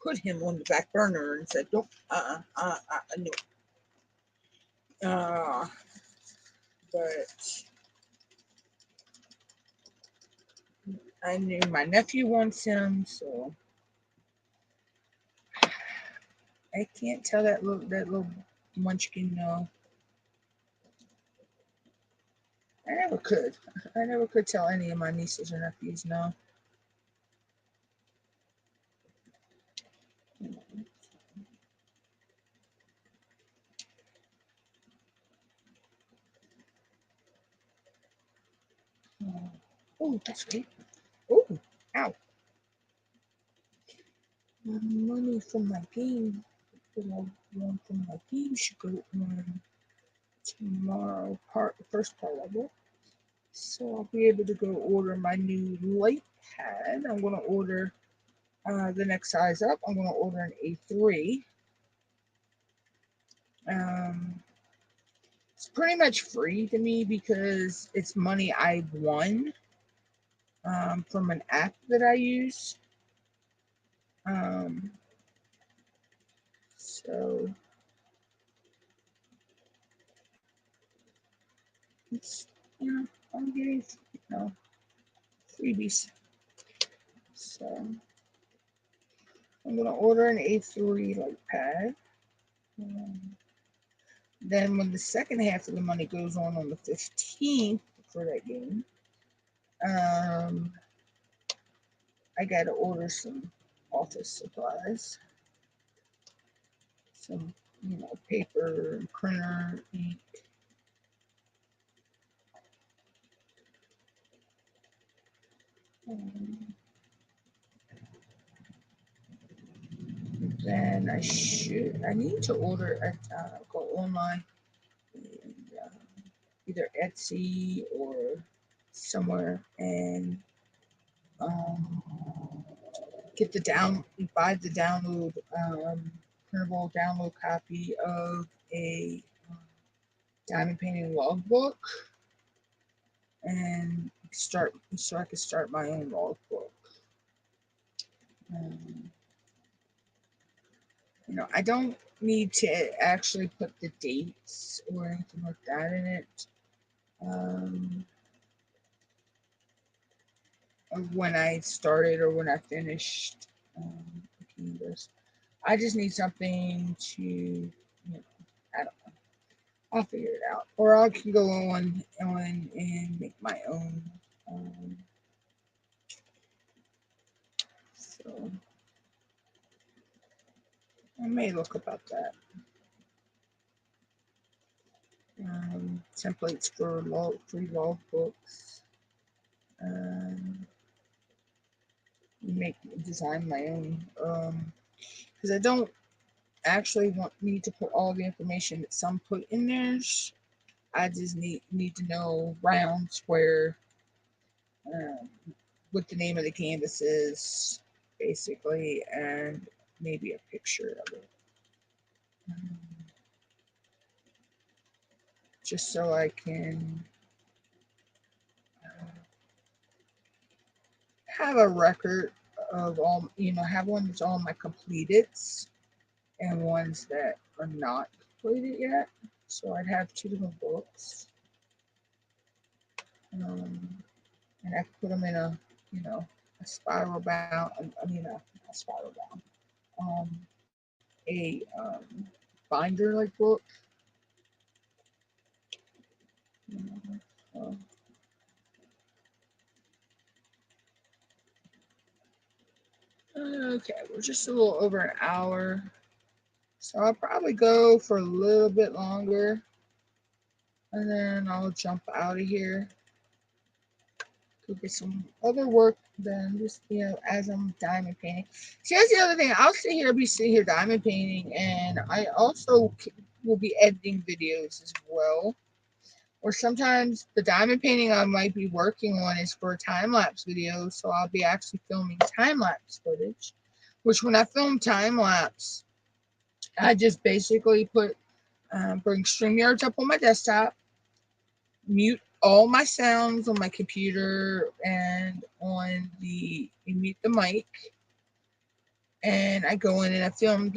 put him on the back burner and said, "Don't, no." But I knew my nephew wants him, so I can't tell that little munchkin no. I never could. I never could tell any of my nieces or nephews no. Oh, that's great. Oh, ow. My money from my game that I won from my game should go on tomorrow, first part of it. So I'll be able to go order my new light pad. I'm going to order the next size up. I'm going to order an A3. It's pretty much free to me because it's money I won from an app that I use. So it's, I'm getting, freebies. So I'm going to order an A3 light pad. Then when the second half of the money goes on the 15th for that game, I got to order some office supplies, some, paper, printer, ink. Then I need to order go online, and, either Etsy or somewhere, and get buy the printable download copy of a diamond painting logbook, and so I could start my own logbook. I don't need to actually put the dates or anything like that in it. Of when I started or when I finished this. I just need something to, I don't know. I'll figure it out, or I can go on and make my own. So I may look about that. Templates for free logbooks. Design my own. Because I don't actually need to put all the information that some put in theirs. I just need to know round, square, um, what the name of the canvas is, basically, and maybe a picture of it. Just so I can have a record of all, have one that's all my completeds and ones that are not completed yet. So I'd have two different books. And I put them in a spiral bound, a spiral bound, a binder like book. You know, so. Okay, we're just a little over an hour. So I'll probably go for a little bit longer. And then I'll jump out of here. Go get some other work done, just, as I'm diamond painting. See, that's the other thing. I'll be sitting here diamond painting, and I also will be editing videos as well. Or sometimes the diamond painting I might be working on is for a time-lapse video, so I'll be actually filming time-lapse footage, which when I film time-lapse, I just basically bring StreamYards up on my desktop, mute all my sounds on my computer and mute the mic, and I go in and I film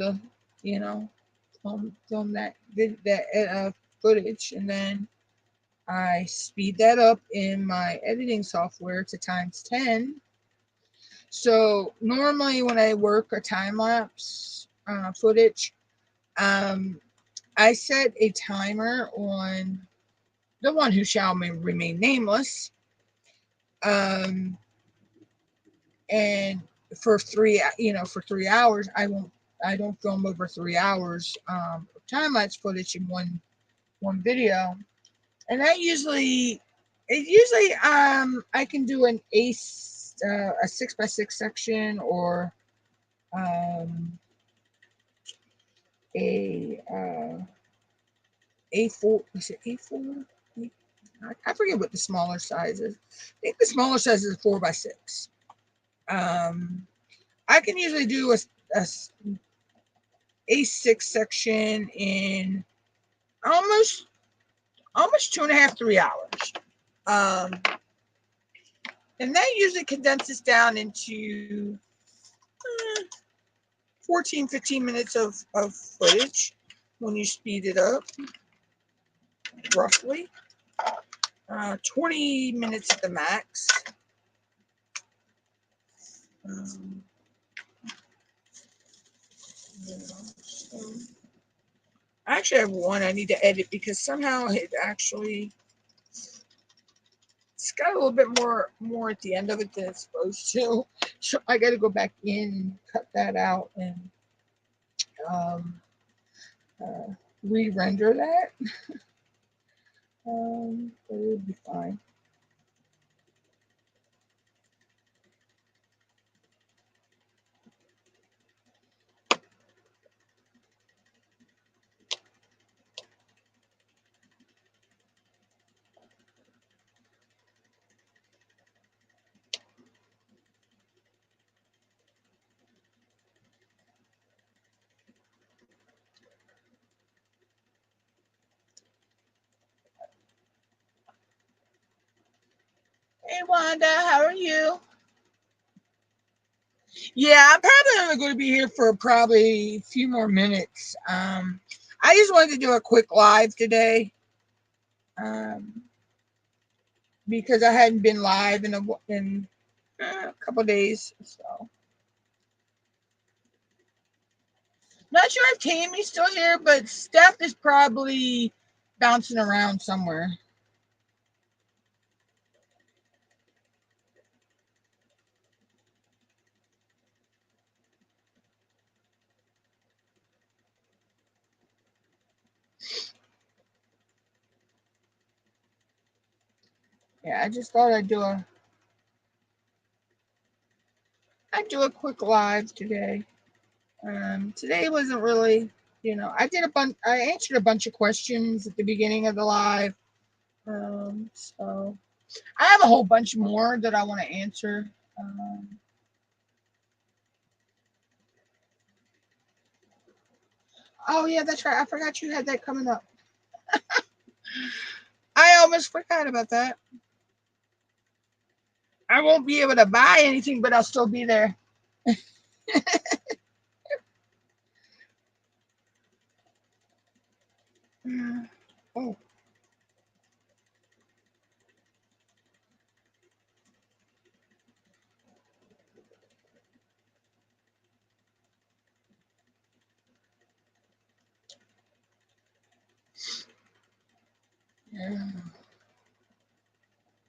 film that footage, and then I speed that up in my editing software to times 10. So normally when I work a time lapse footage, I set a timer on the one who shall remain nameless, and for 3 hours, I don't film over 3 hours of time lapse footage in one video. And that usually I can do a 6x6 section, or a A4. Is it A4? I forget what the smaller size is. I think the smaller size is a 4x6. I can usually do a A6 section in almost 2.5, 3 hours. And that usually condenses down into 14, 15 minutes of footage when you speed it up, roughly. 20 minutes at the max. So I actually have one I need to edit because somehow it's got a little bit more at the end of it than it's supposed to. So I got to go back in and cut that out and re-render that. But it'll be fine. Hey Wanda, how are you? Yeah, I'm probably only going to be here for probably a few more minutes. I just wanted to do a quick live today, because I hadn't been live in a couple of days. So, not sure if Tammy's still here, but Steph is probably bouncing around somewhere. Yeah, I just thought I'd do a quick live today. Today wasn't really, I answered a bunch of questions at the beginning of the live. So I have a whole bunch more that I want to answer. Oh yeah, that's right. I forgot you had that coming up. I almost forgot about that. I won't be able to buy anything, but I'll still be there. Oh, yeah.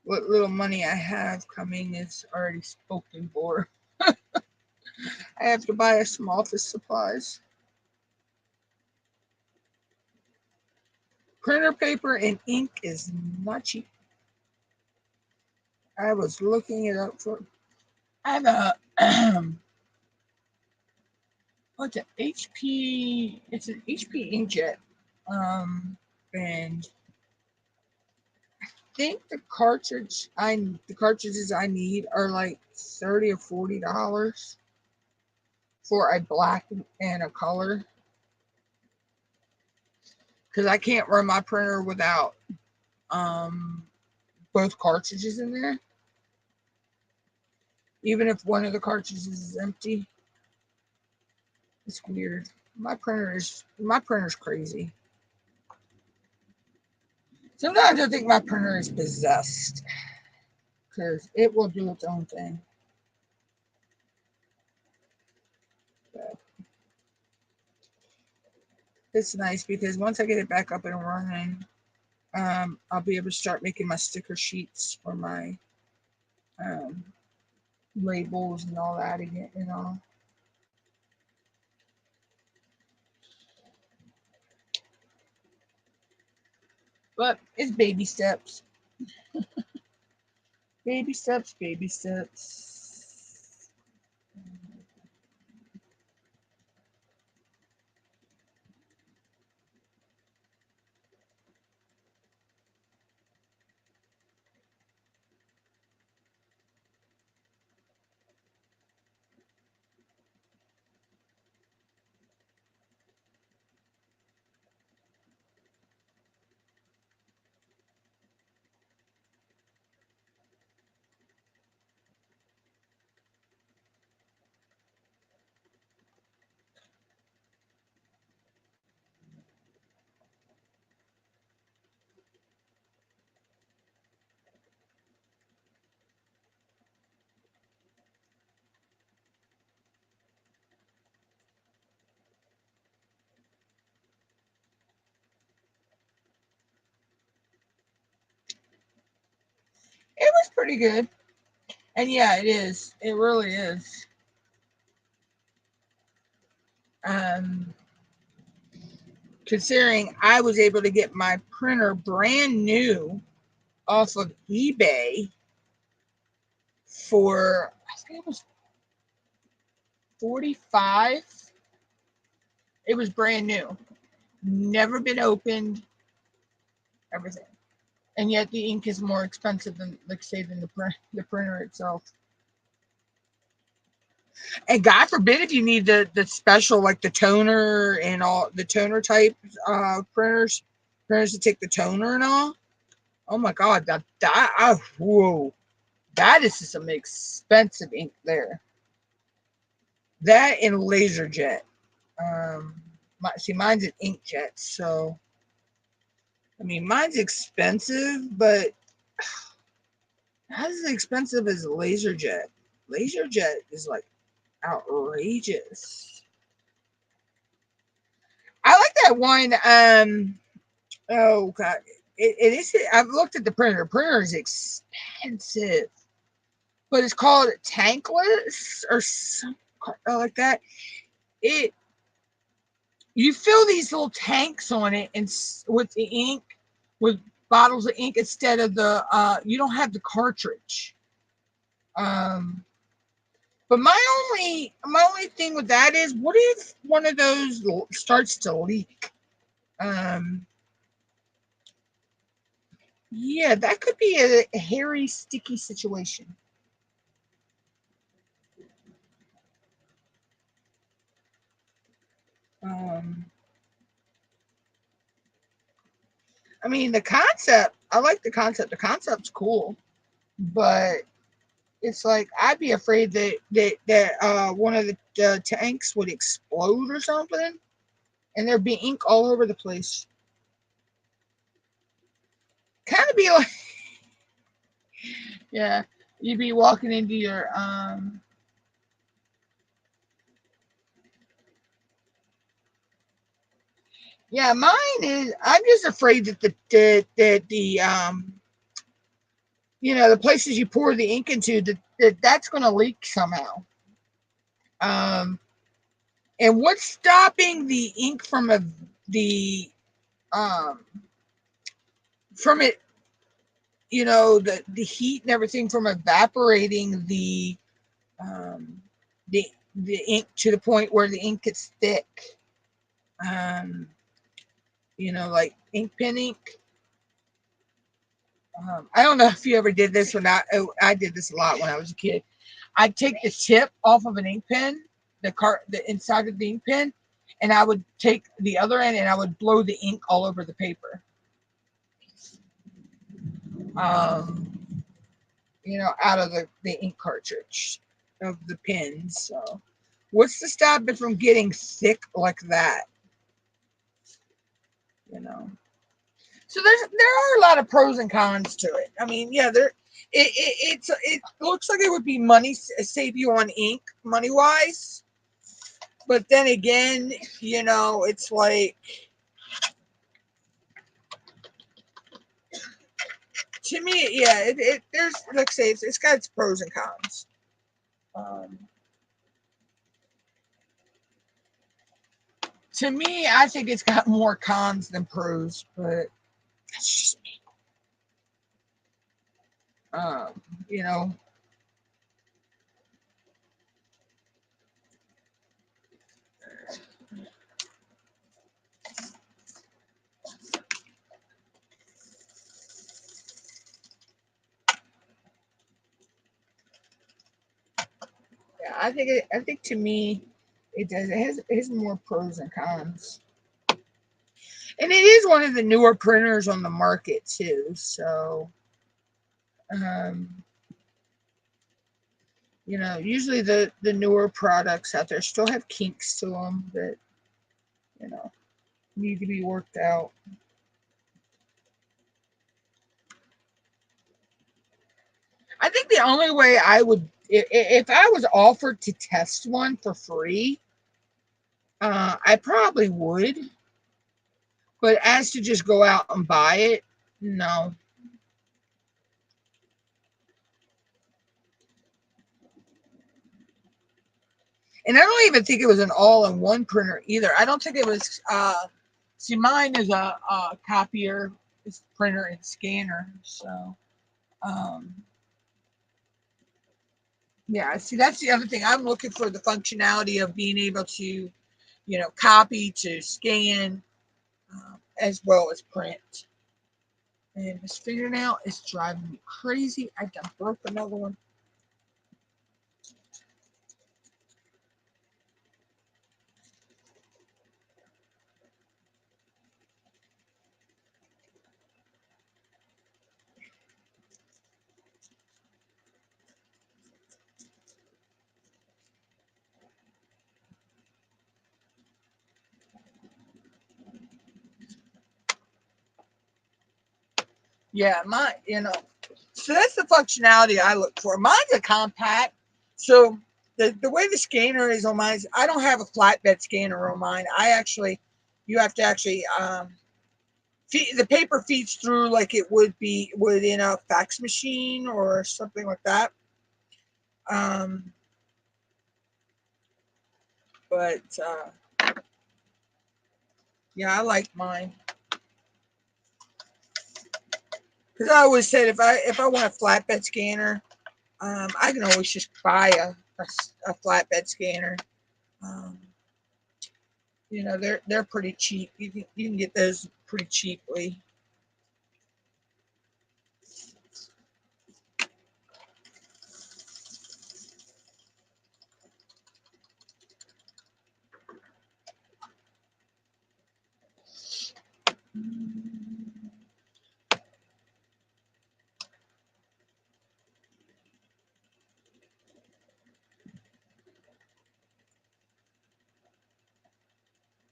What little money I have coming is already spoken for. I have to buy some office supplies. Printer paper and ink is not cheap. I was looking it up for. I have a what's it? HP. It's an HP inkjet. And I think the cartridges I need are like $30 or $40 for a black and a color. Because I can't run my printer without um both cartridges in there, even if one of the cartridges is empty. It's weird. My printer's crazy. Sometimes I think my printer is possessed because it will do its own thing. But it's nice because once I get it back up and running, I'll be able to start making my sticker sheets for my um, labels and all that again, you know. But it's baby steps. Baby steps, baby steps. It was pretty good. And yeah, it is. It really is. Um, Considering I was able to get my printer brand new off of eBay for, I think it was 45. It was brand new, never been opened, everything. And yet the ink is more expensive than, like, say, than the printer itself. And God forbid if you need the special, like the toner and all the toner type printers to take the toner and all. Oh my God, whoa, that is some expensive ink there. That and laser jet. Mine's an inkjet, so I mean mine's expensive, but not as expensive as laser jet. Laser jet is like outrageous. I like that one. Oh God, it is. I've looked at the printer. The printer is expensive, but it's called tankless or something like that. It You fill these little tanks on it and with the ink, with bottles of ink instead of the. You don't have the cartridge. Um, but my only thing with that is, what if one of those starts to leak? Um, Yeah, that could be a hairy, sticky situation. Um, I mean, the concept, I like the concept. The concept's cool, but it's like I'd be afraid that one of the tanks would explode or something, and there'd be ink all over the place. Kind of be like, yeah, you'd be walking into your yeah, mine is. I'm just afraid that the the places you pour the ink into that's going to leak somehow. Um, and what's stopping the ink from the um from it, the heat and everything from evaporating um the the ink to the point where the ink gets thick. Um, like ink pen ink. I don't know if you ever did this or not. Oh, I did this a lot when I was a kid. I'd take the tip off of an ink pen, the inside of the ink pen, and I would take the other end and I would blow the ink all over the paper. Um, out of the ink cartridge of the pen. So, what's to stop it from getting thick like that? You know. So there are a lot of pros and cons to it. I mean, yeah, it looks like it would be money save you on ink money wise, but then again, it's like to me, yeah, there's like I say, it's got its pros and cons. Um, to me, I think it's got more cons than pros, but that's just me. Um, you know, yeah, I think to me, it does. It has more pros and cons. And it is one of the newer printers on the market too. So, um, usually the newer products out there still have kinks to them that you know need to be worked out. I think the only way I would, if I was offered to test one for free, I probably would. But as to just go out and buy it, no. And I don't even think it was an all-in-one printer either. I don't think it was. See, mine is a copier, it's printer and scanner. So, um, yeah. See, that's the other thing. I'm looking for the functionality of being able to, copy to scan, as well as print. And this fingernail is driving me crazy. I done broke another one. Yeah, so that's the functionality I look for. Mine's a compact. So the way the scanner is on mine, I don't have a flatbed scanner on mine. You have to actually, the paper feeds through like it would in a fax machine or something like that. Um, but yeah, I like mine because I always said if I want a flatbed scanner, I can always just buy a flatbed scanner. Um, they're pretty cheap. You can get those pretty cheaply.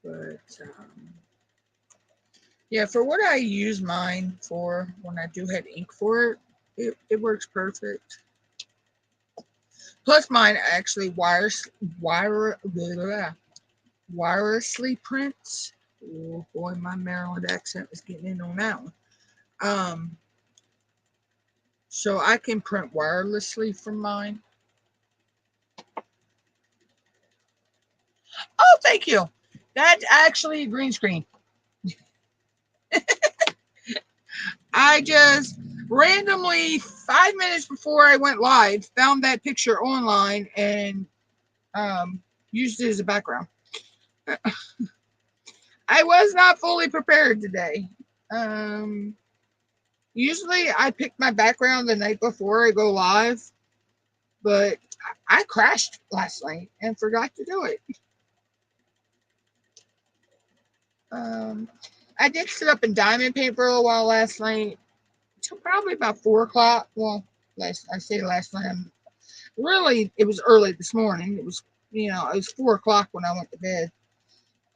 But yeah, for what I use mine for, when I do have ink for it, it works perfect. Plus, mine actually wirelessly prints. Oh boy, my Maryland accent is getting in on that one. Um, so I can print wirelessly from mine. Oh, thank you. That's actually a green screen. I just randomly 5 minutes before I went live found that picture online and used it as a background. I was not fully prepared today. Um, Usually I pick my background the night before I go live, but I crashed last night and forgot to do it. Um, I did sit up in diamond paint for a little while last night, till probably about 4 o'clock. Well, I say last night. Really, it was early this morning. It was, it was 4 o'clock when I went to bed.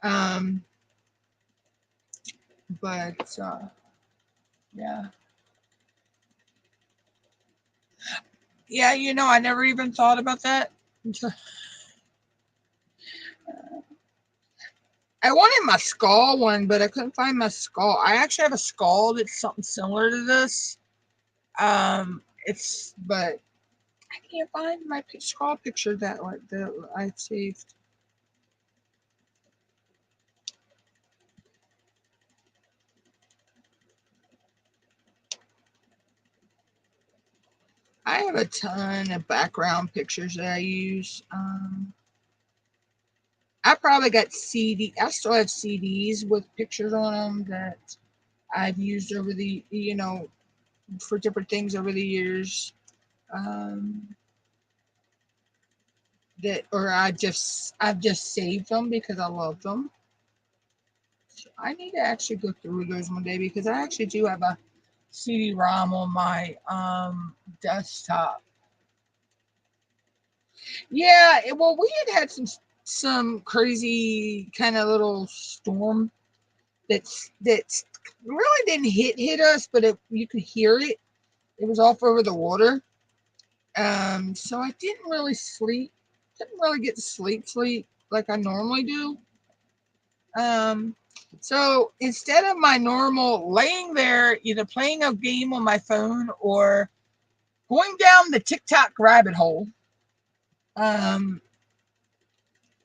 Um, but yeah, yeah, I never even thought about that. I wanted my skull one, but I couldn't find my skull. I actually have a skull that's something similar to this. But I can't find my skull picture that I saved. I have a ton of background pictures that I use. I probably got I still have CDs with pictures on them that I've used over for different things over the years. Um, or I've just saved them because I love them. So I need to actually go through those one day because I actually do have a CD-ROM on my desktop. Yeah, well, we had some crazy kind of little storm that's really didn't hit us, but you could hear it. It was off over the water. So I didn't really sleep. Didn't really get to sleep like I normally do. Um, so instead of my normal laying there, either playing a game on my phone or going down the TikTok rabbit hole, um,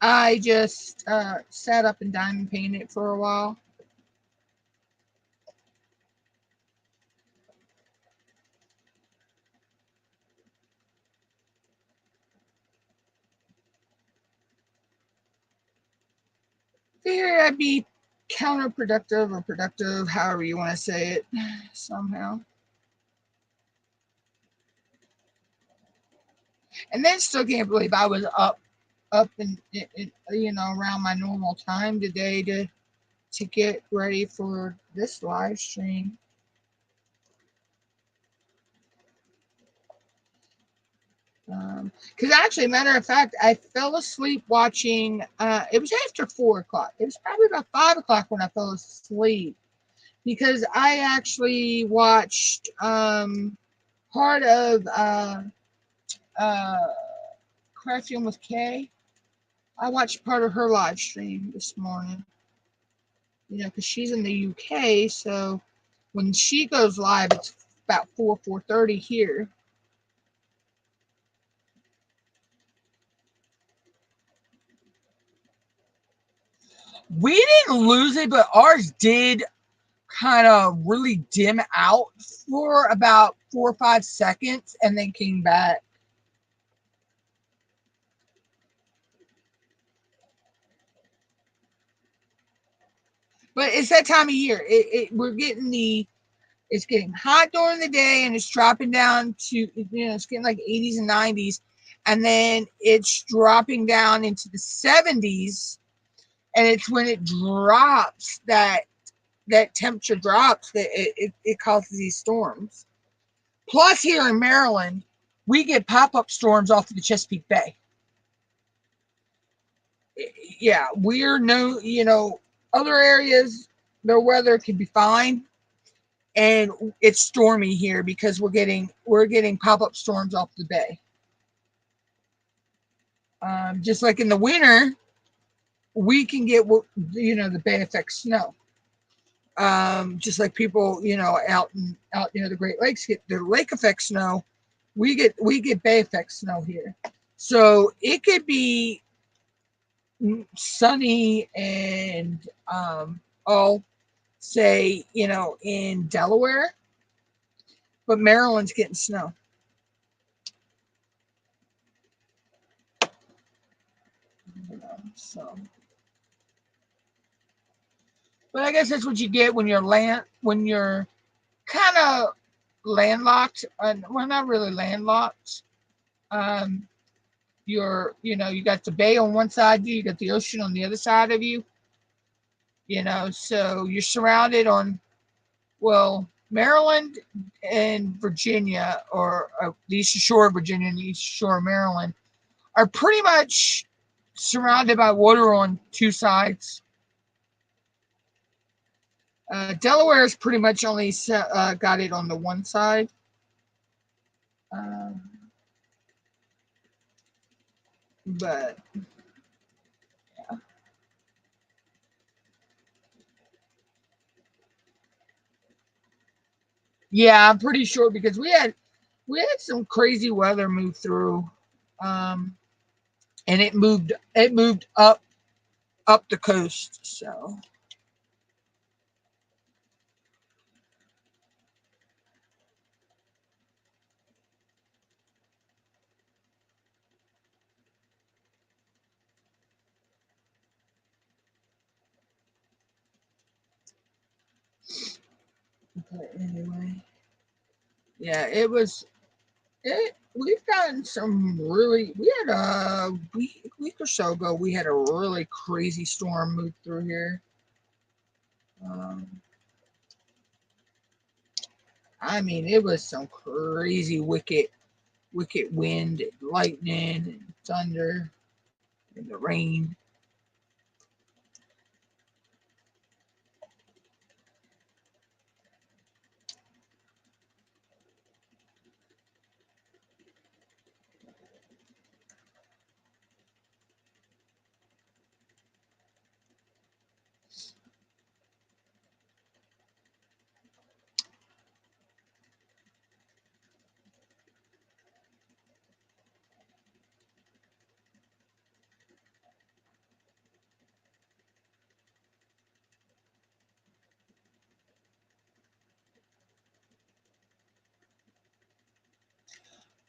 I just sat up and diamond painted for a while. Figured I'd be counterproductive or productive, however you want to say it, somehow. And then still can't believe I was up and around my normal time today to get ready for this live stream. Because actually, matter of fact, I fell asleep watching. It was after 4 o'clock. It was probably about 5 o'clock when I fell asleep because I actually watched part of uh, Crafting with Kay. I watched part of her live stream this morning. Because she's in the UK, so when she goes live, it's about 4:30 here. We didn't lose it, but ours did kind of really dim out for about 4 or 5 seconds and then came back. But it's that time of year. It's getting hot during the day and it's dropping down to, it's getting like 80s and 90s. And then it's dropping down into the 70s. And it's when it drops that that temperature drops, that it causes these storms. Plus, here in Maryland, we get pop-up storms off of the Chesapeake Bay. Yeah, we're no, other areas, their weather can be fine, and it's stormy here because we're getting pop-up storms off the bay. Just like in the winter, we can get the bay effect snow. Just like people out the Great Lakes get the lake effect snow, we get bay effect snow here. So it could be sunny and all say in Delaware, but Maryland's getting snow. So, but I guess that's what you get when you're kind of landlocked, and well, not really landlocked. Um, you got the bay on one side of you, you got the ocean on the other side of you. So you're surrounded on, well, Maryland and Virginia, or the eastern shore of Virginia and the eastern shore of Maryland, are pretty much surrounded by water on two sides. Delaware is pretty much only got it on the one side. Um, but yeah, I'm pretty sure because we had some crazy weather move through, um, and it moved up the coast. So but anyway, yeah, we've gotten some really. We had a week or so ago. We had a really crazy storm move through here. Um, I mean, it was some crazy wicked wind, and lightning, and thunder, and the rain.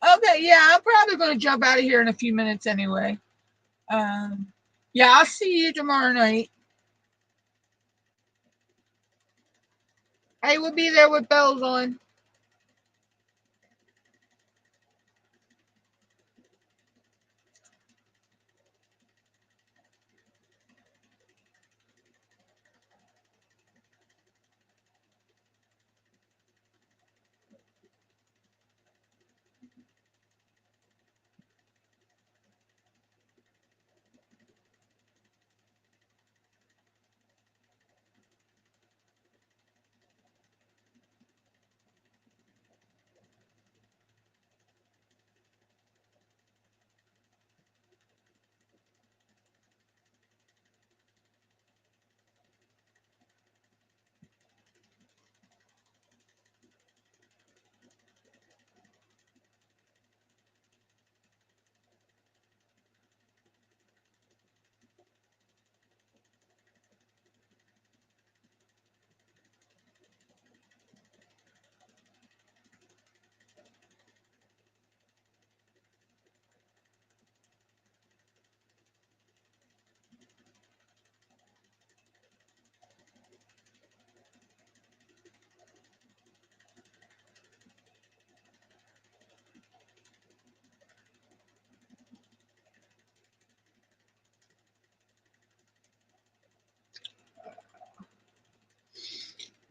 Okay, yeah, I'm probably going to jump out of here in a few minutes anyway. Um, yeah, I'll see you tomorrow night. I will be there with bells on.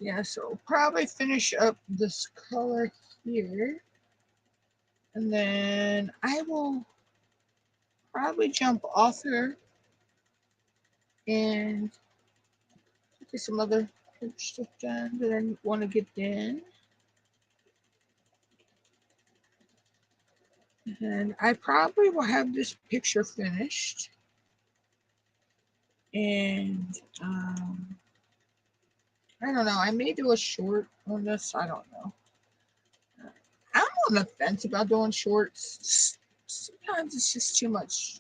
Yeah, so I'll probably finish up this color here. And then I will probably jump off here and get some other stuff done that I want to get done. And I probably will have this picture finished. And I don't know. I may do a short on this. I don't know. I'm on the fence about doing shorts. Sometimes it's just too much.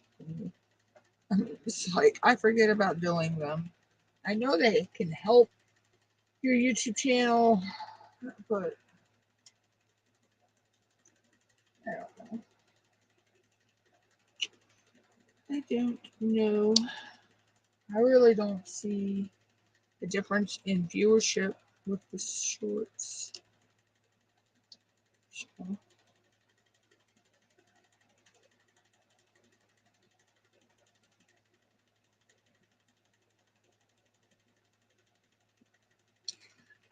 I mean, it's like I forget about doing them. I know they can help your YouTube channel, but I don't know. I don't know. I really don't see the difference in viewership with the shorts. So,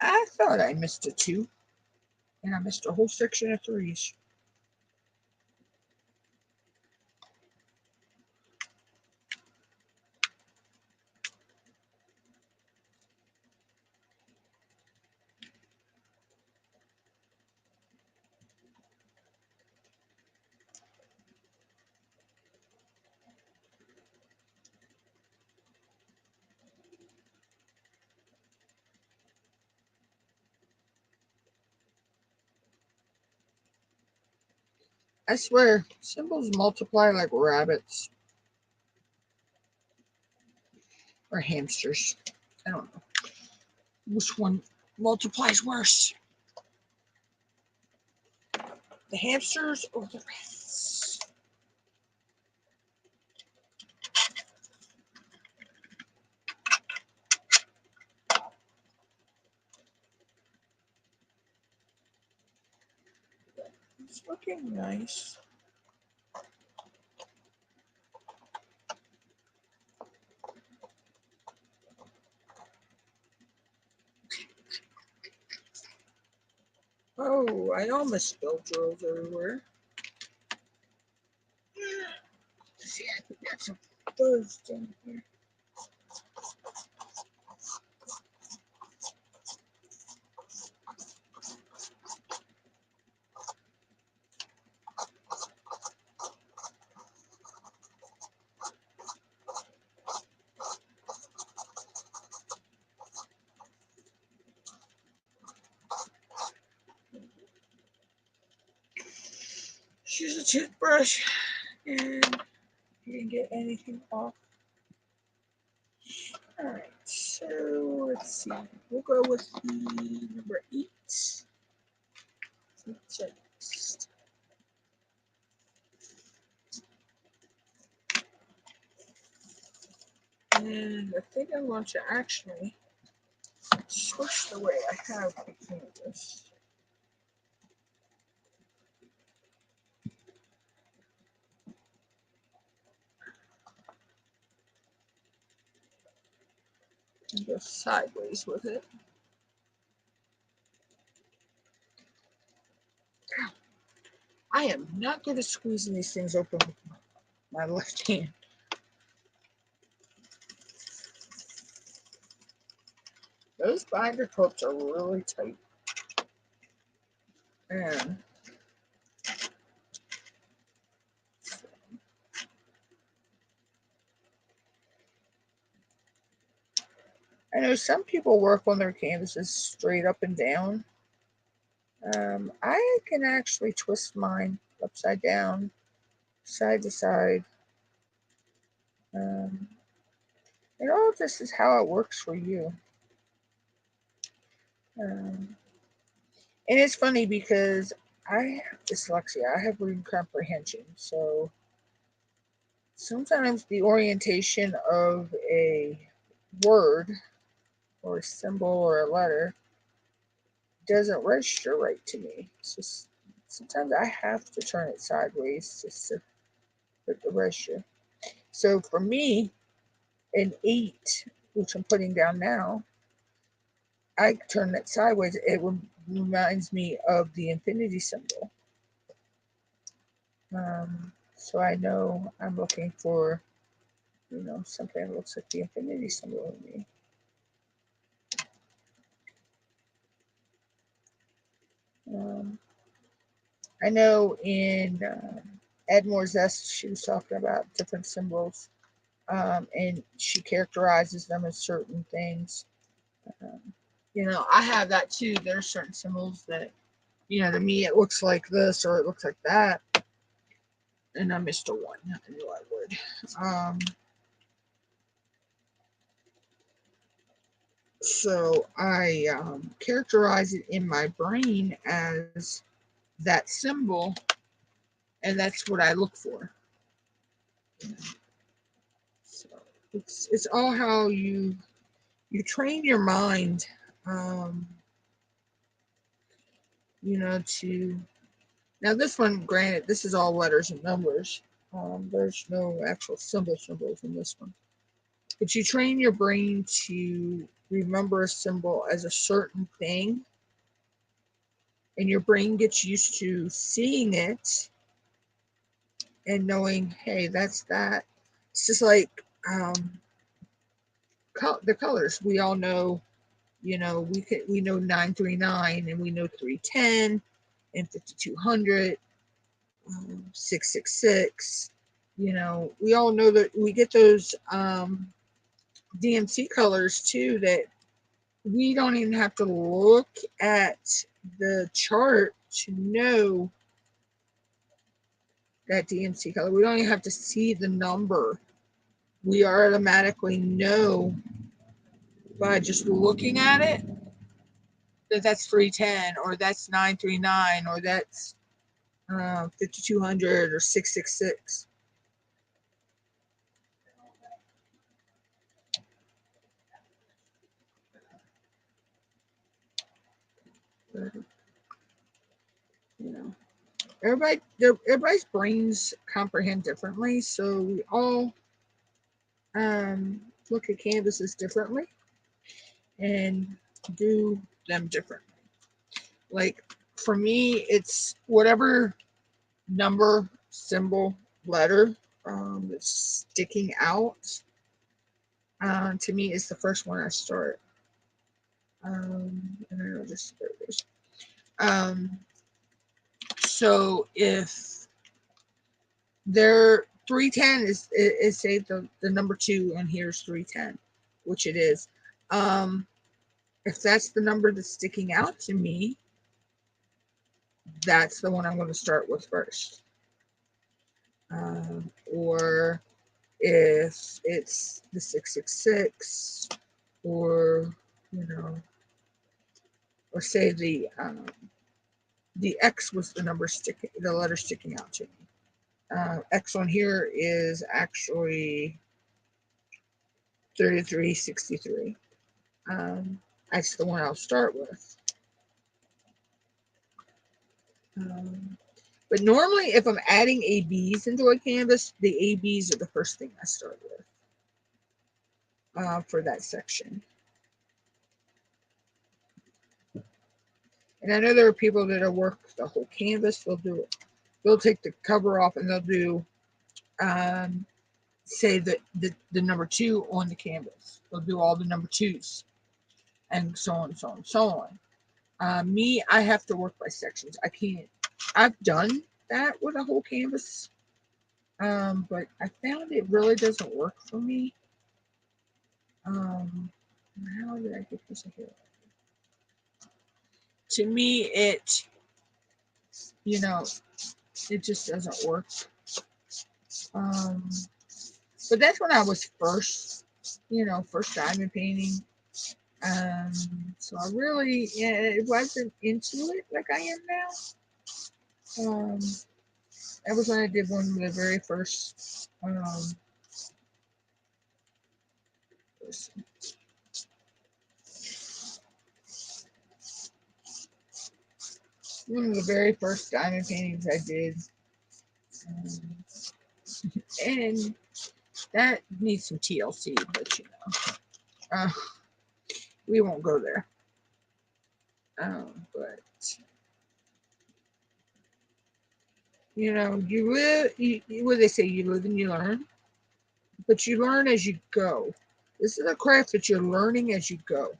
I thought I missed a 2, and I missed a whole section of 3s. I swear, symbols multiply like rabbits or hamsters. I don't know which one multiplies worse, the hamsters or the rats. It's looking nice. Oh, I almost spilled drills everywhere. See, I think that's some fuzz down here. Use a toothbrush and you can get anything off. Alright, so let's see. We'll go with the number 8. Next. And I think I'm going to actually switch the way I have the canvas. And go sideways with it. I am not good at squeezing these things open with my left hand. Those binder clips are really tight. And I know some people work on their canvases straight up and down. I can actually twist mine upside down, side to side. It all just is how it works for you. And it's funny because I have dyslexia. I have reading comprehension. So sometimes the orientation of a word or a symbol or a letter doesn't register right to me. It's just sometimes I have to turn it sideways just to put the register. So for me, an 8, which I'm putting down now, I turn that sideways, it reminds me of the infinity symbol. So I know I'm looking for, something that looks like the infinity symbol to me. I know in Edmore's Zest, she was talking about different symbols, and she characterizes them as certain things. I have that too. There's certain symbols that, to me it looks like this or it looks like that, and I missed a one. I knew I would. So I characterize it in my brain as that symbol, and that's what I look for. So it's all how you train your mind, to now this one. Granted, this is all letters and numbers. There's no actual symbols in this one, but you train your brain to remember a symbol as a certain thing, and your brain gets used to seeing it and knowing, hey, that's that. It's just like the colors. We all know, we know 939 and we know 310 and 5200, 666. We all know that we get those DMC colors too, that we don't even have to look at the chart to know that DMC color. We don't even have to see the number. We automatically know by just looking at it that that's 310 or that's 939 or that's 5200 or 666. But, everybody's brains comprehend differently, so we all look at canvases differently and do them differently. Like for me, it's whatever number, symbol, letter that's sticking out. To me, is the first one I start. And I'll just there it is. So if there 310 is say the number 2 and here's 310, which it is. If that's the number that's sticking out to me, that's the one I'm going to start with first. Or if it's the 666, or or say the X was the letter sticking out to me. X on here is actually 3363. That's the one I'll start with. But normally, if I'm adding ABs into a canvas, the ABs are the first thing I start with for that section. And I know there are people that will work the whole canvas. They'll take the cover off and they'll do, say, the number 2 on the canvas. They'll do all the number 2s and so on, so on, so on. Me, I have to work by sections. I can't. I've done that with a whole canvas, but I found it really doesn't work for me. How did I get this here? To me, it just doesn't work. But that's when I was first diamond painting. So I really, it wasn't into it like I am now. That was when I did one of the very first, one of the very first diamond paintings I did. And that needs some TLC, but we won't go there. But you know, you live. What do they say? You live and you learn, but you learn as you go. This is a craft that you're learning as you go.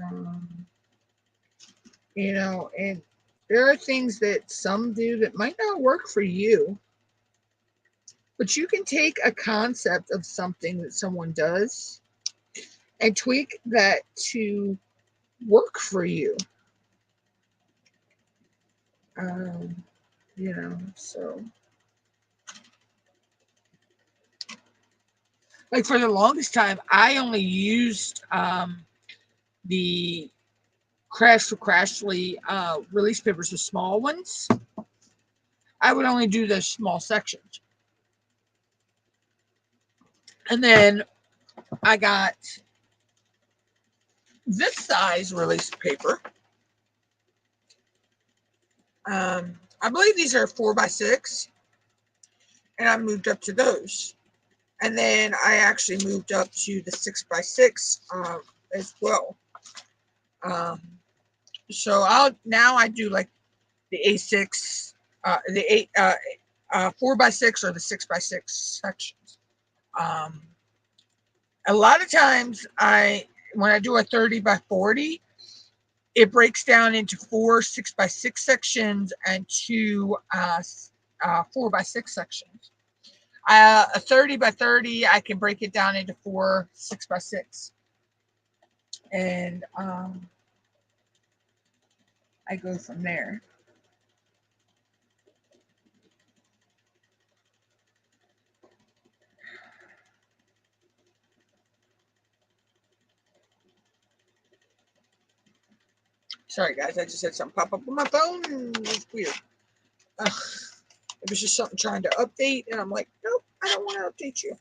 Um, you know, and there are things that some do that might not work for you, but you can take a concept of something that someone does and tweak that to work for you. Um, you know, so like for the longest time, I only used the Crash for Crashly release papers, the small ones. I would only do the small sections. And then I got this size release paper. I believe these are 4x6, and I moved up to those. And then I actually moved up to the 6x6 as well. Um, so I do like the A6, the 4x6 or the 6x6 sections. A lot of times when I do a 30x40, it breaks down into 4 6x6 sections and 2 4x6 sections. A 30x30, I can break it down into 4 6x6, and I go from there. Sorry, guys, I just had something pop up on my phone, and it's weird. Ugh, it was just something trying to update, and I'm like, nope, I don't want to update you.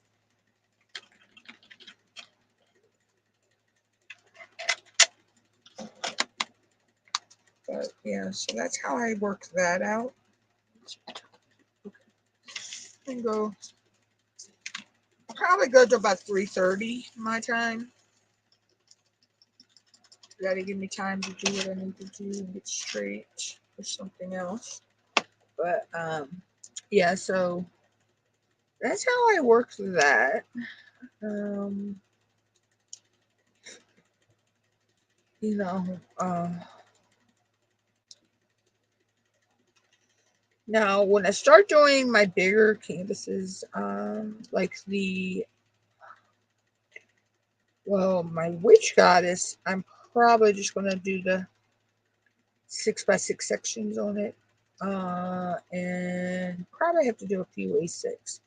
But yeah, so that's how I work that out. And go probably go to about 3:30 my time. Gotta give me time to do what I need to do and get straight for something else. But yeah, so that's how I work that. Um, you know, now when I start doing my bigger canvases, like my witch goddess, I'm probably just gonna do the 6x6 sections on it, and probably have to do a few A6.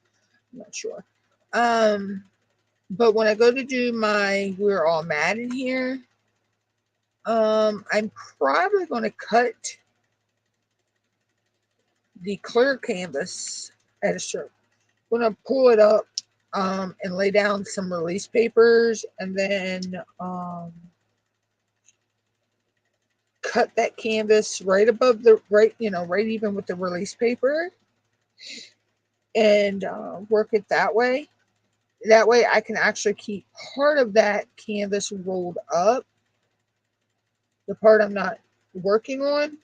I'm not sure. But when I go to do my We're All Mad in Here, I'm probably going to cut the clear canvas at a certain. I'm going to pull it up and lay down some release papers, and then cut that canvas right above right even with the release paper, and work it that way. That way I can actually keep part of that canvas rolled up. The part I'm not working on,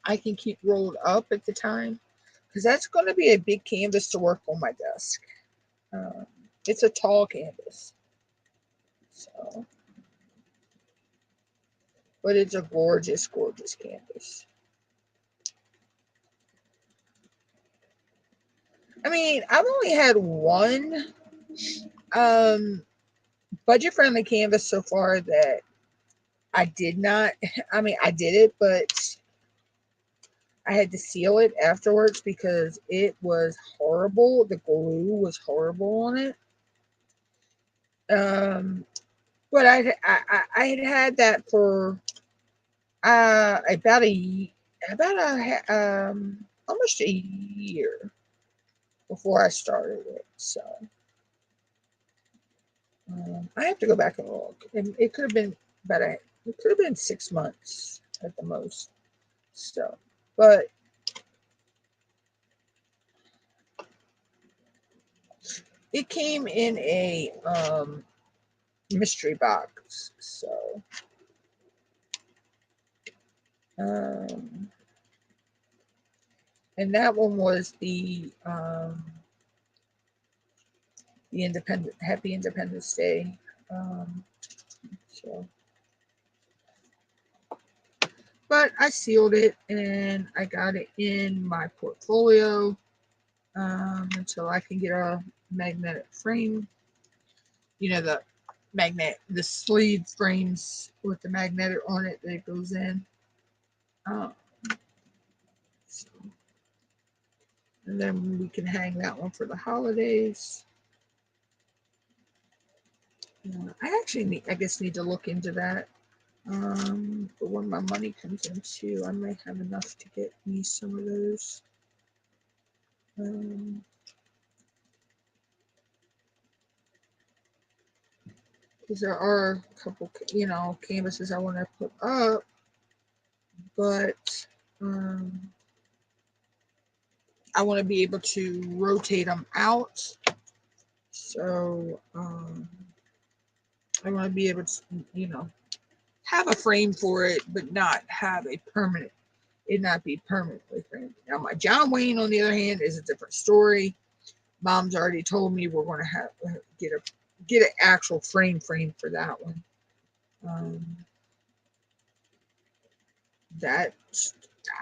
I can keep rolled up at the time, because that's going to be a big canvas to work on my desk. Um, it's a tall canvas, so, but it's a gorgeous, gorgeous canvas. I mean, I've only had one budget-friendly canvas so far that I did not. I mean, I did it, but I had to seal it afterwards because it was horrible. The glue was horrible on it. But I had that for about almost a year before I started it. So I have to go back and look. And it could have been it could have been 6 months at the most. So, but it came in a mystery box. So Um, and that one was the Happy Independence Day. So, but I sealed it and I got it in my portfolio until I can get a magnetic frame. You know, the sleeve frames with the magnet on it that goes in. Um, so, and then we can hang that one for the holidays. I actually I guess need to look into that. But when my money comes in too, I might have enough to get me some of those. Because there are a couple, canvases I want to put up, but I want to be able to rotate them out. So I want to be able to, have a frame for it, but not have it not be permanently framed. Now, my John Wayne, on the other hand, is a different story. Mom's already told me we're going to have get an actual frame for that one. That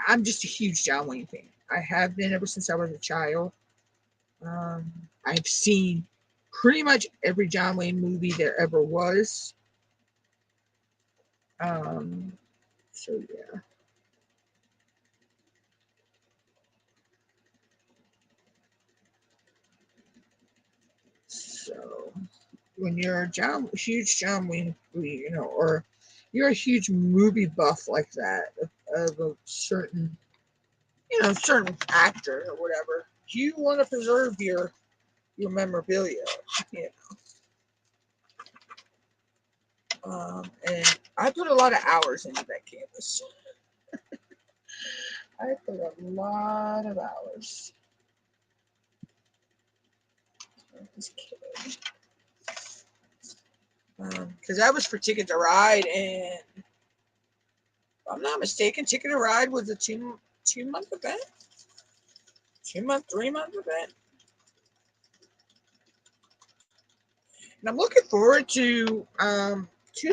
I'm just a huge John Wayne fan. I have been ever since I was a child. I've seen pretty much every John Wayne movie there ever was. So yeah. So when you're a huge John Wayne, or you're a huge movie buff like that of a certain, certain actor or whatever, you want to preserve your memorabilia, you and I put a lot of hours into that canvas. I put a lot of hours. Because that was for Ticket to Ride, and if I'm not mistaken, Ticket to Ride was a 2 month event, 2 month, 3 month event. And I'm looking forward to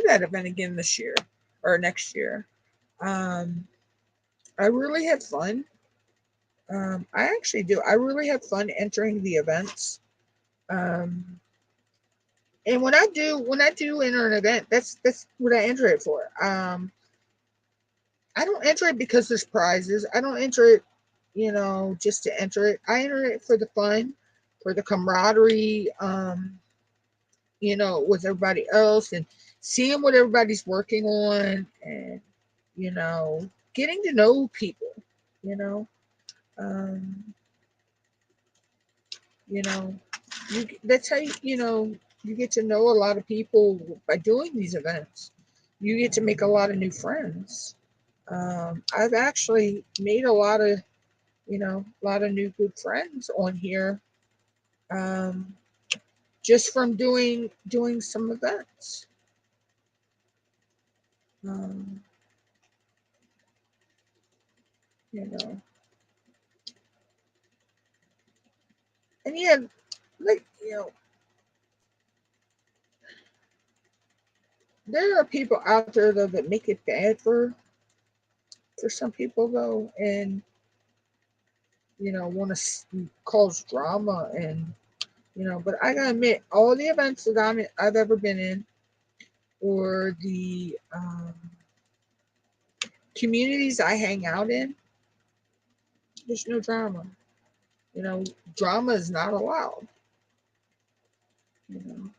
that event again this year or next year. I really had fun. I actually do. I really have fun entering the events. And when I do enter an event, that's what I enter it for. I don't enter it because there's prizes. I don't enter it, just to enter it. I enter it for the fun, for the camaraderie, with everybody else and seeing what everybody's working on and, getting to know people, you know. Um, you know, that's how you get to know a lot of people by doing these events. You get to make a lot of new friends. I've actually made a lot of new good friends on here, um, just from doing some events. Um, you know, and yeah, like there are people out there though that make it bad for some people though, and want to cause drama and but I gotta admit, all the events that I've ever been in, or the communities I hang out in, there's no drama. Drama is not allowed. You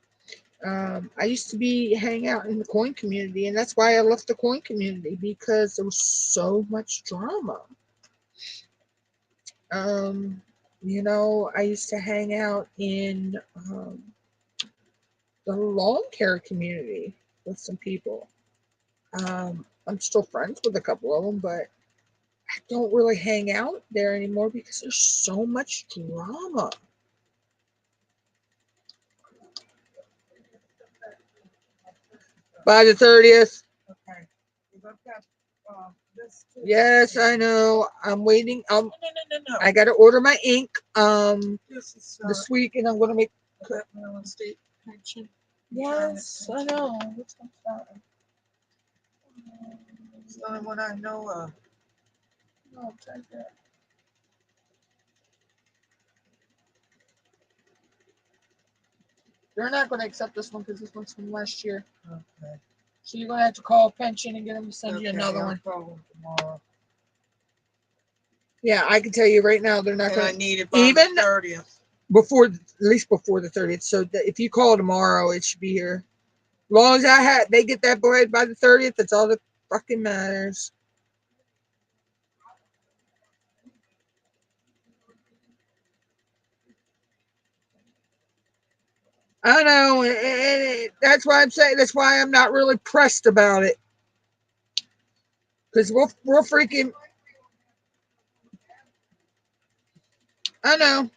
I used to be hang out in the coin community, and that's why I left the coin community because there was so much drama. I used to hang out in the lawn care community with some people. I'm still friends with a couple of them, but I don't really hang out there anymore because there's so much drama. By the 30th. Okay. Because I've got this too. Yes, I know. I'm waiting. No. I got to order my ink This is this week, and I'm gonna make. that Maryland State pension. Yes, I know. Which one's that? It's the only one I know of. No, take that. They're not going to accept this one because this one's from last year. Okay. So you're going to have to call pension and get them to send you another I'll one. call them tomorrow. Yeah, I can tell you right now, they're not And I going to need it by even the 30th. before, at least before the 30th. So that if you call tomorrow, it should be here. As long as they get that bread by the 30th, that's all that fucking matters. I know, and that's why I'm saying. That's why I'm not really pressed about it, because we're freaking. I know,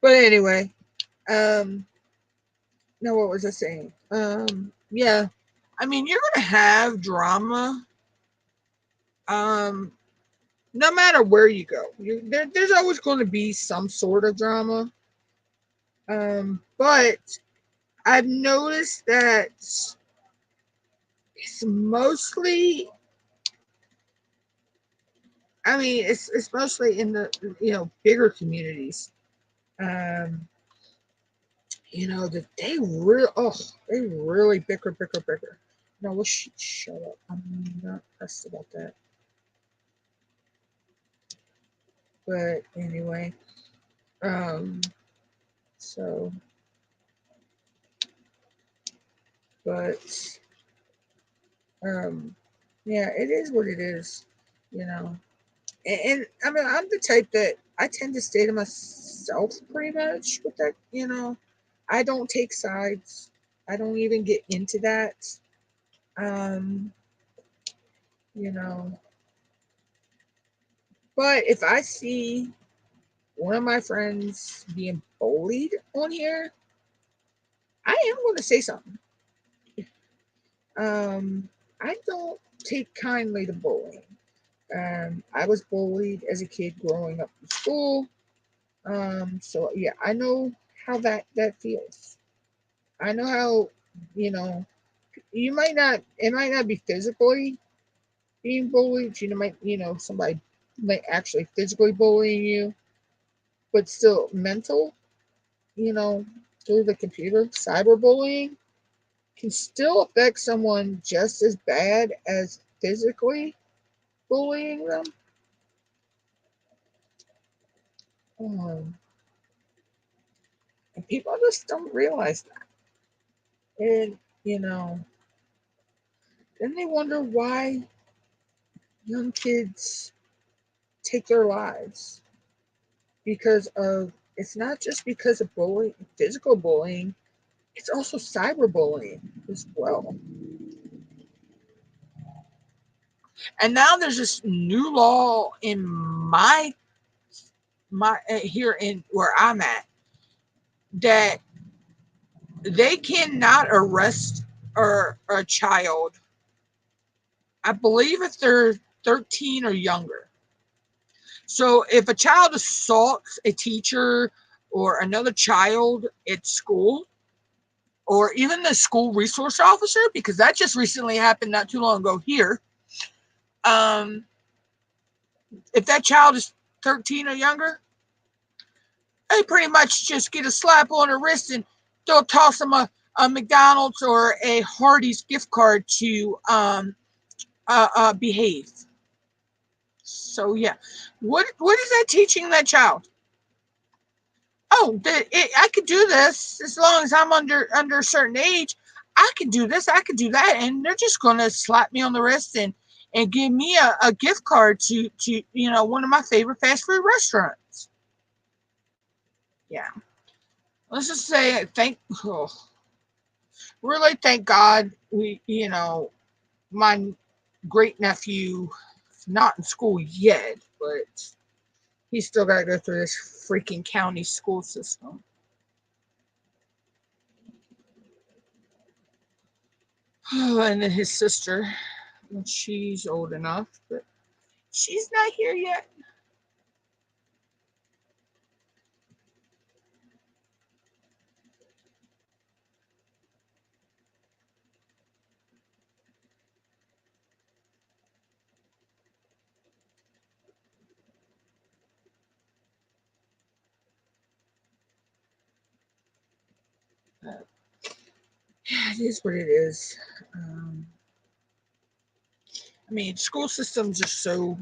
but anyway, no, what was I saying? Yeah, I mean, you're gonna have drama, no matter where you go. There's always going to be some sort of drama, but I've noticed that it's mostly. I mean, it's mostly in the bigger communities. Um, that they really bicker. No, let's shut up. I'm not pressed about that. But anyway, um, so, but, um, yeah, it is what it is, you know. And I mean, I'm the type that I tend to stay to myself pretty much with that, I don't take sides. I don't even get into that. Um, you know, but if I see one of my friends being bullied on here, I am going to say something. I don't take kindly to bullying. I was bullied as a kid growing up in school. So yeah, I know how that feels. I know how, you know, it might not be physically being bullied. Somebody might actually physically bullying you, but still mental, you know, through the computer, cyberbullying can still affect someone just as bad as physically bullying them. Um, and people just don't realize that. And, you know, then they wonder why young kids take their lives because of, it's not just because of bullying, physical bullying, it's also cyberbullying as well. And now there's this new law in my here in where I'm at that they cannot arrest a child. I believe if they're 13 or younger. So if a child assaults a teacher or another child at school, or even the school resource officer, because that just recently happened not too long ago here. Um, if that child is 13 or younger, they pretty much just get a slap on the wrist and they'll toss them a McDonald's or a Hardee's gift card to behave. So yeah, what is that teaching that child? Oh, I could do this as long as I'm under a certain age. I can do this. I can do that, and they're just gonna slap me on the wrist and give me a gift card to one of my favorite fast food restaurants. Yeah, let's just say really thank God my great nephew not in school yet, but he's still got to go through this freaking county school system. And then his sister. when she's old enough, but she's not here yet. It is what it is. I mean, school systems are so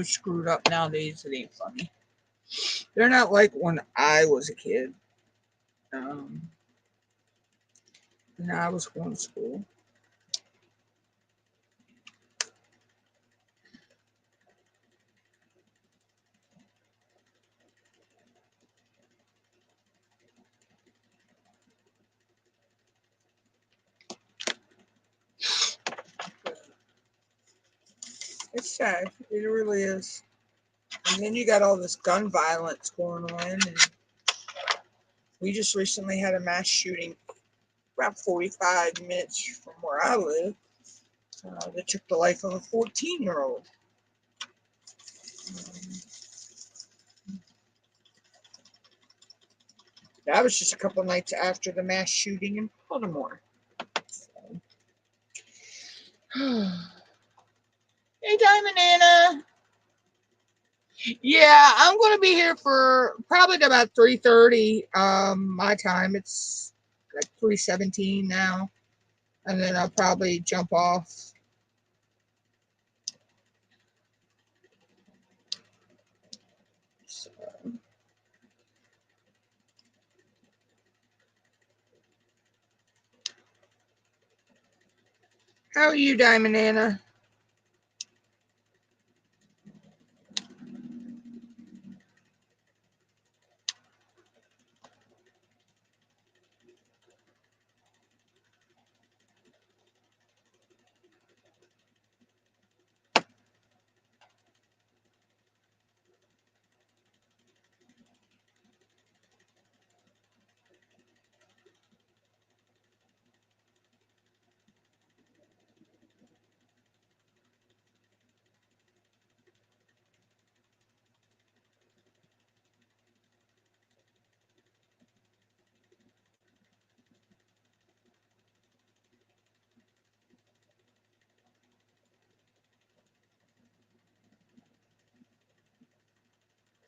screwed up nowadays. It ain't funny. They're not like when I was a kid. Um, and I was going to school. It's sad. It really is. And then you got all this gun violence going on. And we just recently had a mass shooting about 45 minutes from where I live that took the life of a 14-year-old. That was just a couple nights after the mass shooting in Baltimore. So. Hey, Diamond Anna. Yeah, I'm going to be here for probably about 3:30 my time. It's like 3:17 now. And then I'll probably jump off. So. How are you, Diamond Anna?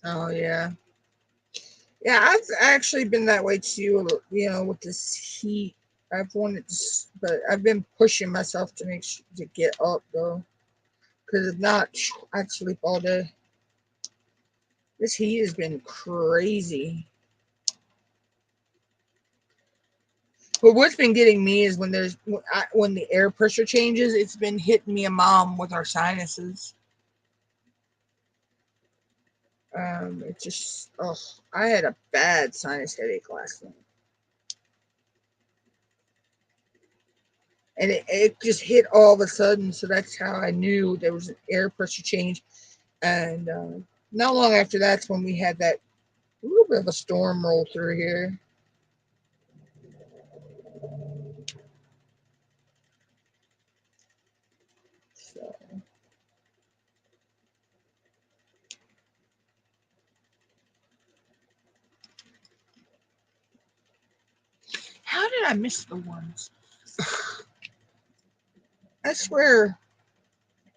Oh, yeah. Yeah, I've actually been that way too, with this heat. I've wanted to, but I've been pushing myself to make sure to get up though, because if not, I sleep all day. This heat has been crazy. But what's been getting me is when the air pressure changes, it's been hitting me and mom with our sinuses. It just, oh, I had a bad sinus headache last night. And it just hit all of a sudden, so that's how I knew there was an air pressure change. And not long after that's when we had that little bit of a storm roll through here. So, how did I miss the ones? I swear,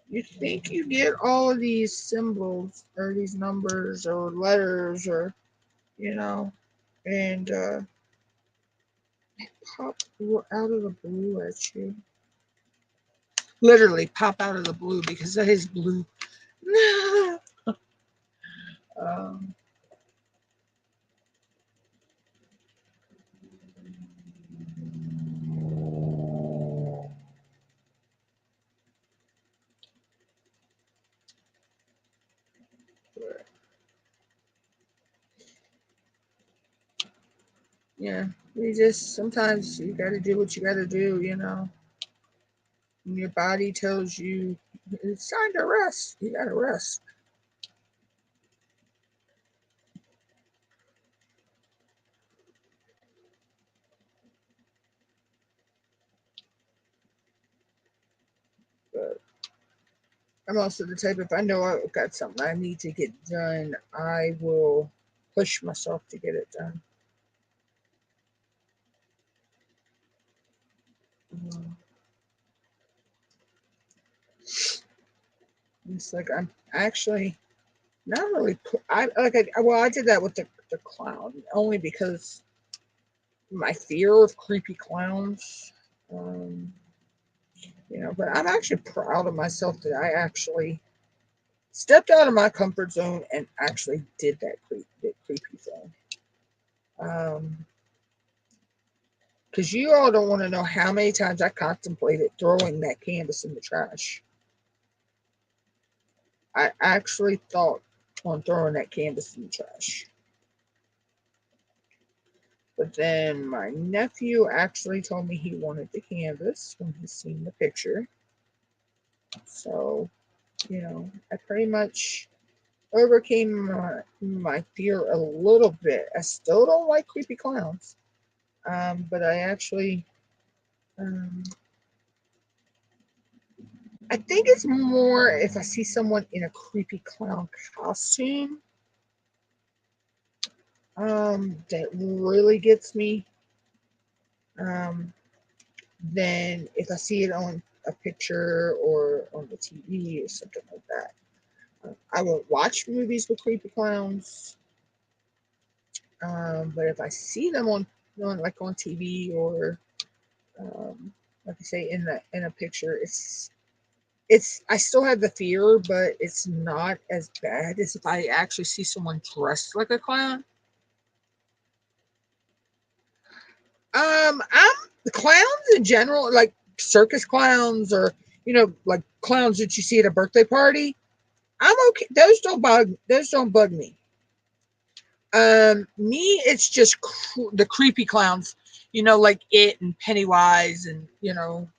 you think you get all of these symbols or these numbers or letters or, and pop out of the blue at you. Literally pop out of the blue because that is blue. um, yeah, sometimes you got to do what you got to do. When your body tells you it's time to rest, you got to rest. But I'm also the type, if I know I've got something I need to get done, I will push myself to get it done. Um, It's like I'm actually not really. Well, I did that with the clown only because my fear of creepy clowns. Um, but I'm actually proud of myself that I actually stepped out of my comfort zone and actually did that creepy thing. Because you all don't want to know how many times I contemplated throwing that canvas in the trash. I actually thought on throwing that canvas in the trash. But then my nephew actually told me he wanted the canvas when he seen the picture. So, I pretty much overcame my fear a little bit. I still don't like creepy clowns. But I actually, um, I think it's more if I see someone in a creepy clown costume, that really gets me. Um, than if I see it on a picture or on the TV or something like that. I won't watch movies with creepy clowns, but if I see them on TV or like I say in a picture, it's I still have the fear, but it's not as bad as if I actually see someone dressed like a clown. I'm the clowns in general, like circus clowns or like clowns that you see at a birthday party. I'm okay. Those don't bug me. Me, it's just the creepy clowns, like It and Pennywise and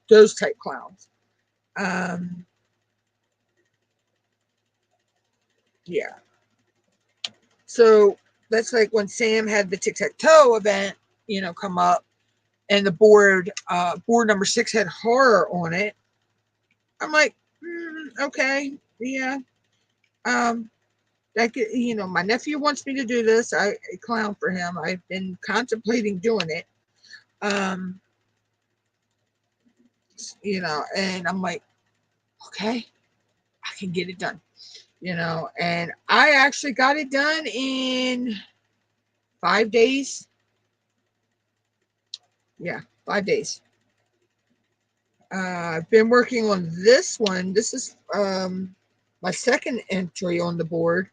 those type clowns. Um, yeah. So that's like when Sam had the tic tac toe event, come up, and the board number 6 had horror on it. I'm like, okay, yeah. Um, my nephew wants me to do this. I clown for him. I've been contemplating doing it. Um, and I'm like, okay, I can get it done. And I actually got it done in 5 days. Yeah, 5 days. I've been working on this one. This is my second entry on the board.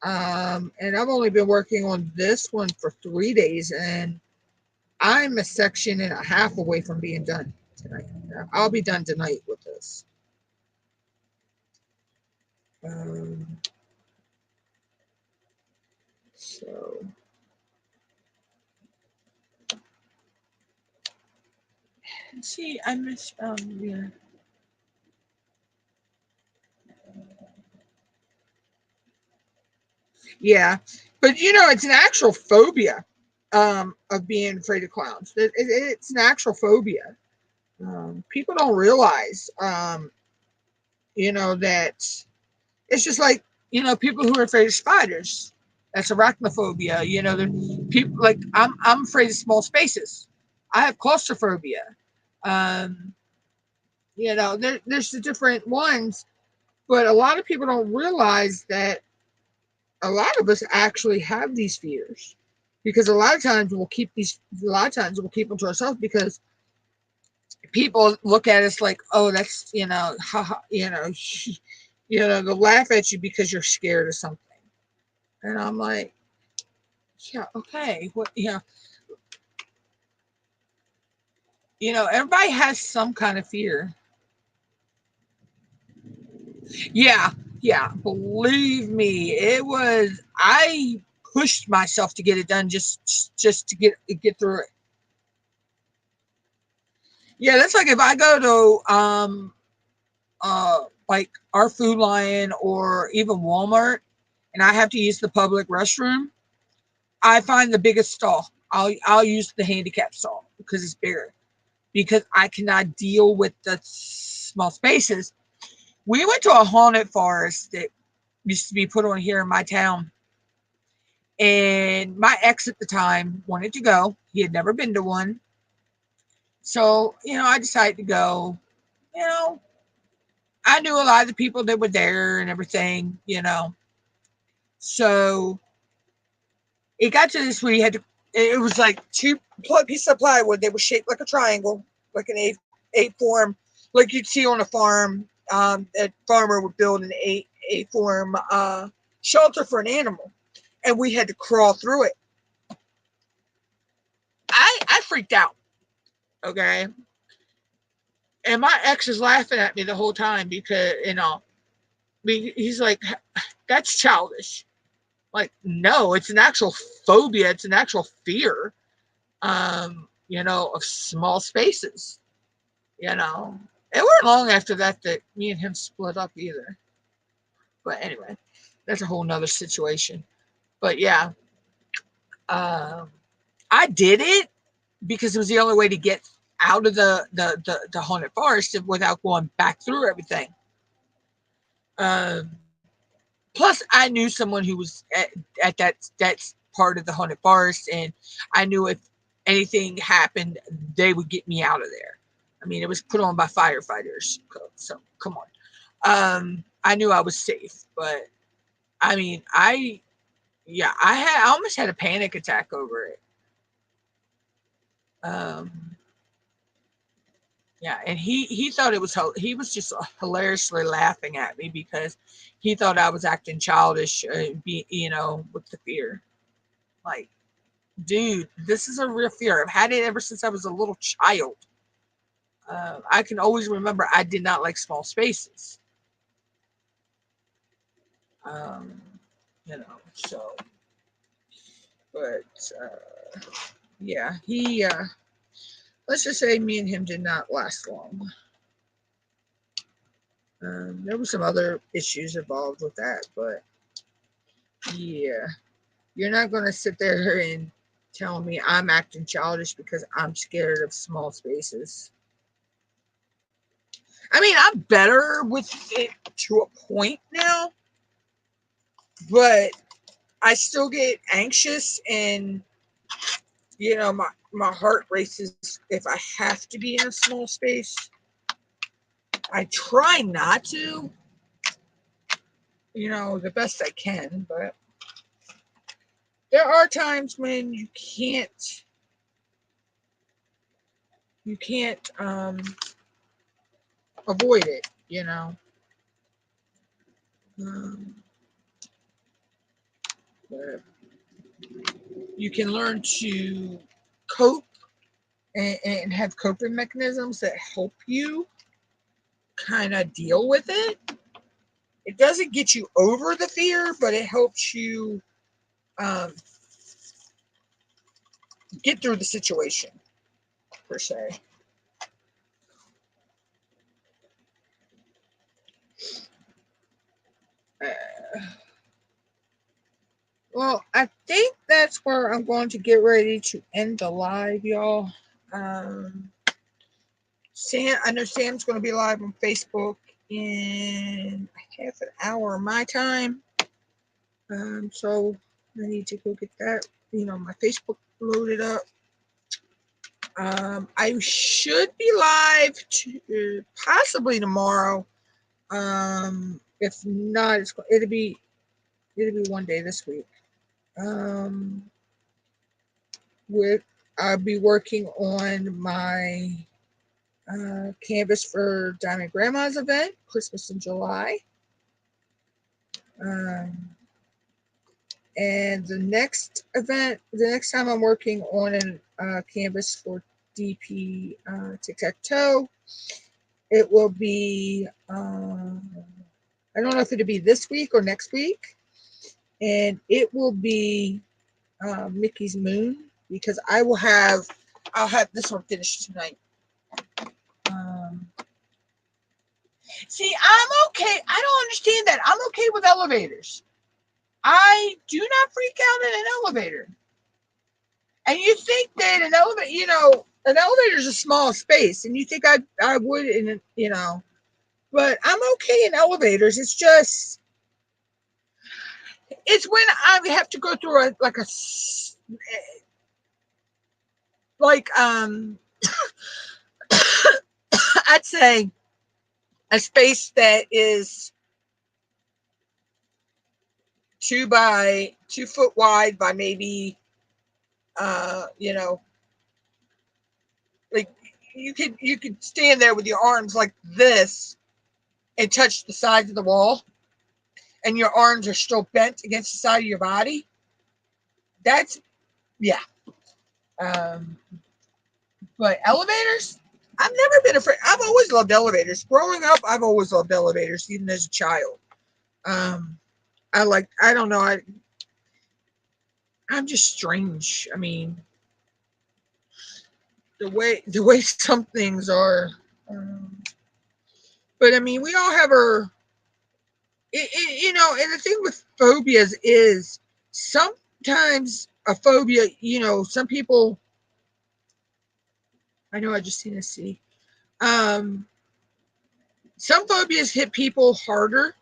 And I've only been working on this one for 3 days, and I'm a section and a half away from being done tonight. I'll be done tonight with this. Um, so see, I misspelled here. Yeah, but it's an actual phobia of being afraid of clowns. It's an actual phobia. People don't realize, that it's just like people who are afraid of spiders. That's arachnophobia. The people like I'm afraid of small spaces. I have claustrophobia. Um, there's the different ones, but a lot of people don't realize that a lot of us actually have these fears because a lot of times we'll keep them to ourselves because people look at us like, oh, that's ha, they'll laugh at you because you're scared of something. And I'm like, yeah, okay, what, everybody has some kind of fear. Yeah, yeah, believe me, I pushed myself to get it done just to get through it. Yeah, that's like if I go to like our Food Lion or even Walmart and I have to use the public restroom, I find the biggest stall. I'll use the handicap stall because it's bigger because I cannot deal with the small spaces. We went to a haunted forest that used to be put on here in my town. And my ex at the time wanted to go. He had never been to one. So, I decided to go. You know, I knew a lot of the people that were there and everything. So it got to this where you had to, it was like two pieces of plywood. They were shaped like a triangle, like an eight form, like you'd see on a farm. A farmer would build an eight form shelter for an animal, and we had to crawl through it. I freaked out. Okay, and my ex is laughing at me the whole time because he's like, "That's childish." Like, no, it's an actual phobia. It's an actual fear. Of small spaces. It weren't long after that me and him split up either. But anyway, that's a whole nother situation. But yeah, um, I did it because it was the only way to get out of the haunted forest without going back through everything. Um, Plus, I knew someone who was at that part of the haunted forest, and I knew if anything happened, they would get me out of there. I mean, it was put on by firefighters, so come on. I knew I was safe, but I mean, I almost had a panic attack over it. Um, yeah, and he thought it was he was just hilariously laughing at me because he thought I was acting childish, with the fear. Like, dude, this is a real fear. I've had it ever since I was a little child. I can always remember I did not like small spaces. Um, so, but yeah, let's just say me and him did not last long. There were some other issues involved with that, but yeah, you're not going to sit there and tell me I'm acting childish because I'm scared of small spaces. I mean, I'm better with it to a point now, but I still get anxious and my heart races if I have to be in a small space. I try not to, the best I can, but there are times when you can't avoid it. Um, but you can learn to cope and have coping mechanisms that help you kind of deal with it. It doesn't get you over the fear, but it helps you um, get through the situation per se. Uh, well, I think that's where I'm going to get ready to end the live, y'all. Um, I know Sam's going to be live on Facebook in half an hour my time. So I need to go get that, my Facebook loaded up. I should be live possibly tomorrow. If not, it'll be one day this week. Um, with I'll be working on my canvas for Diamond Grandma's event, Christmas in July. Um, and the next time I'm working on a canvas for DP Tic Tac Toe, it will be, I don't know if it'll be this week or next week, and it will be Mickey's Moon because I'll have this one finished tonight. Um, See, I'm okay. I don't understand that. I'm okay with elevators. I do not freak out in an elevator. And you think that an elevator is a small space, and you think I would in But I'm okay in elevators. It's just, it's when I have to go through a like I'd say a space that is 2 foot wide by maybe you know, like you could stand there with your arms like this and touch the sides of the wall, and your arms are still bent against the side of your body. That's, yeah. Um, but elevators, I've never been afraid. I've always loved elevators. Growing up, I've always loved elevators, even as a child. Um, I don't know. I'm just strange. I mean, the way some things are. Um, but I mean, we all have our, and the thing with phobias is sometimes a phobia, some people, I know I just seen a C. Um, some phobias hit people harder,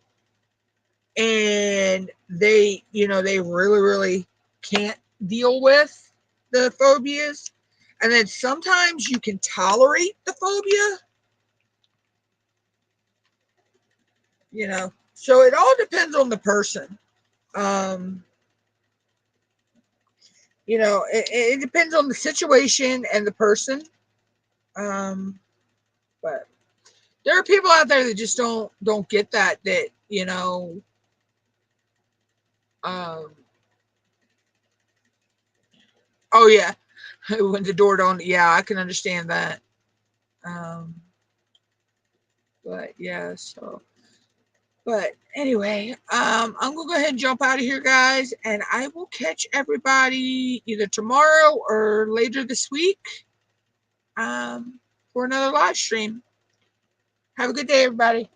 and they really, really can't deal with the phobias. And then sometimes you can tolerate the phobia, So it all depends on the person. Um, it depends on the situation and the person. Um, but there are people out there that just don't get that. Um, oh yeah, when the door don't. Yeah, I can understand that. Um, but yeah, so. But anyway, I'm gonna go ahead and jump out of here, guys, and I will catch everybody either tomorrow or later this week, for another live stream. Have a good day, everybody.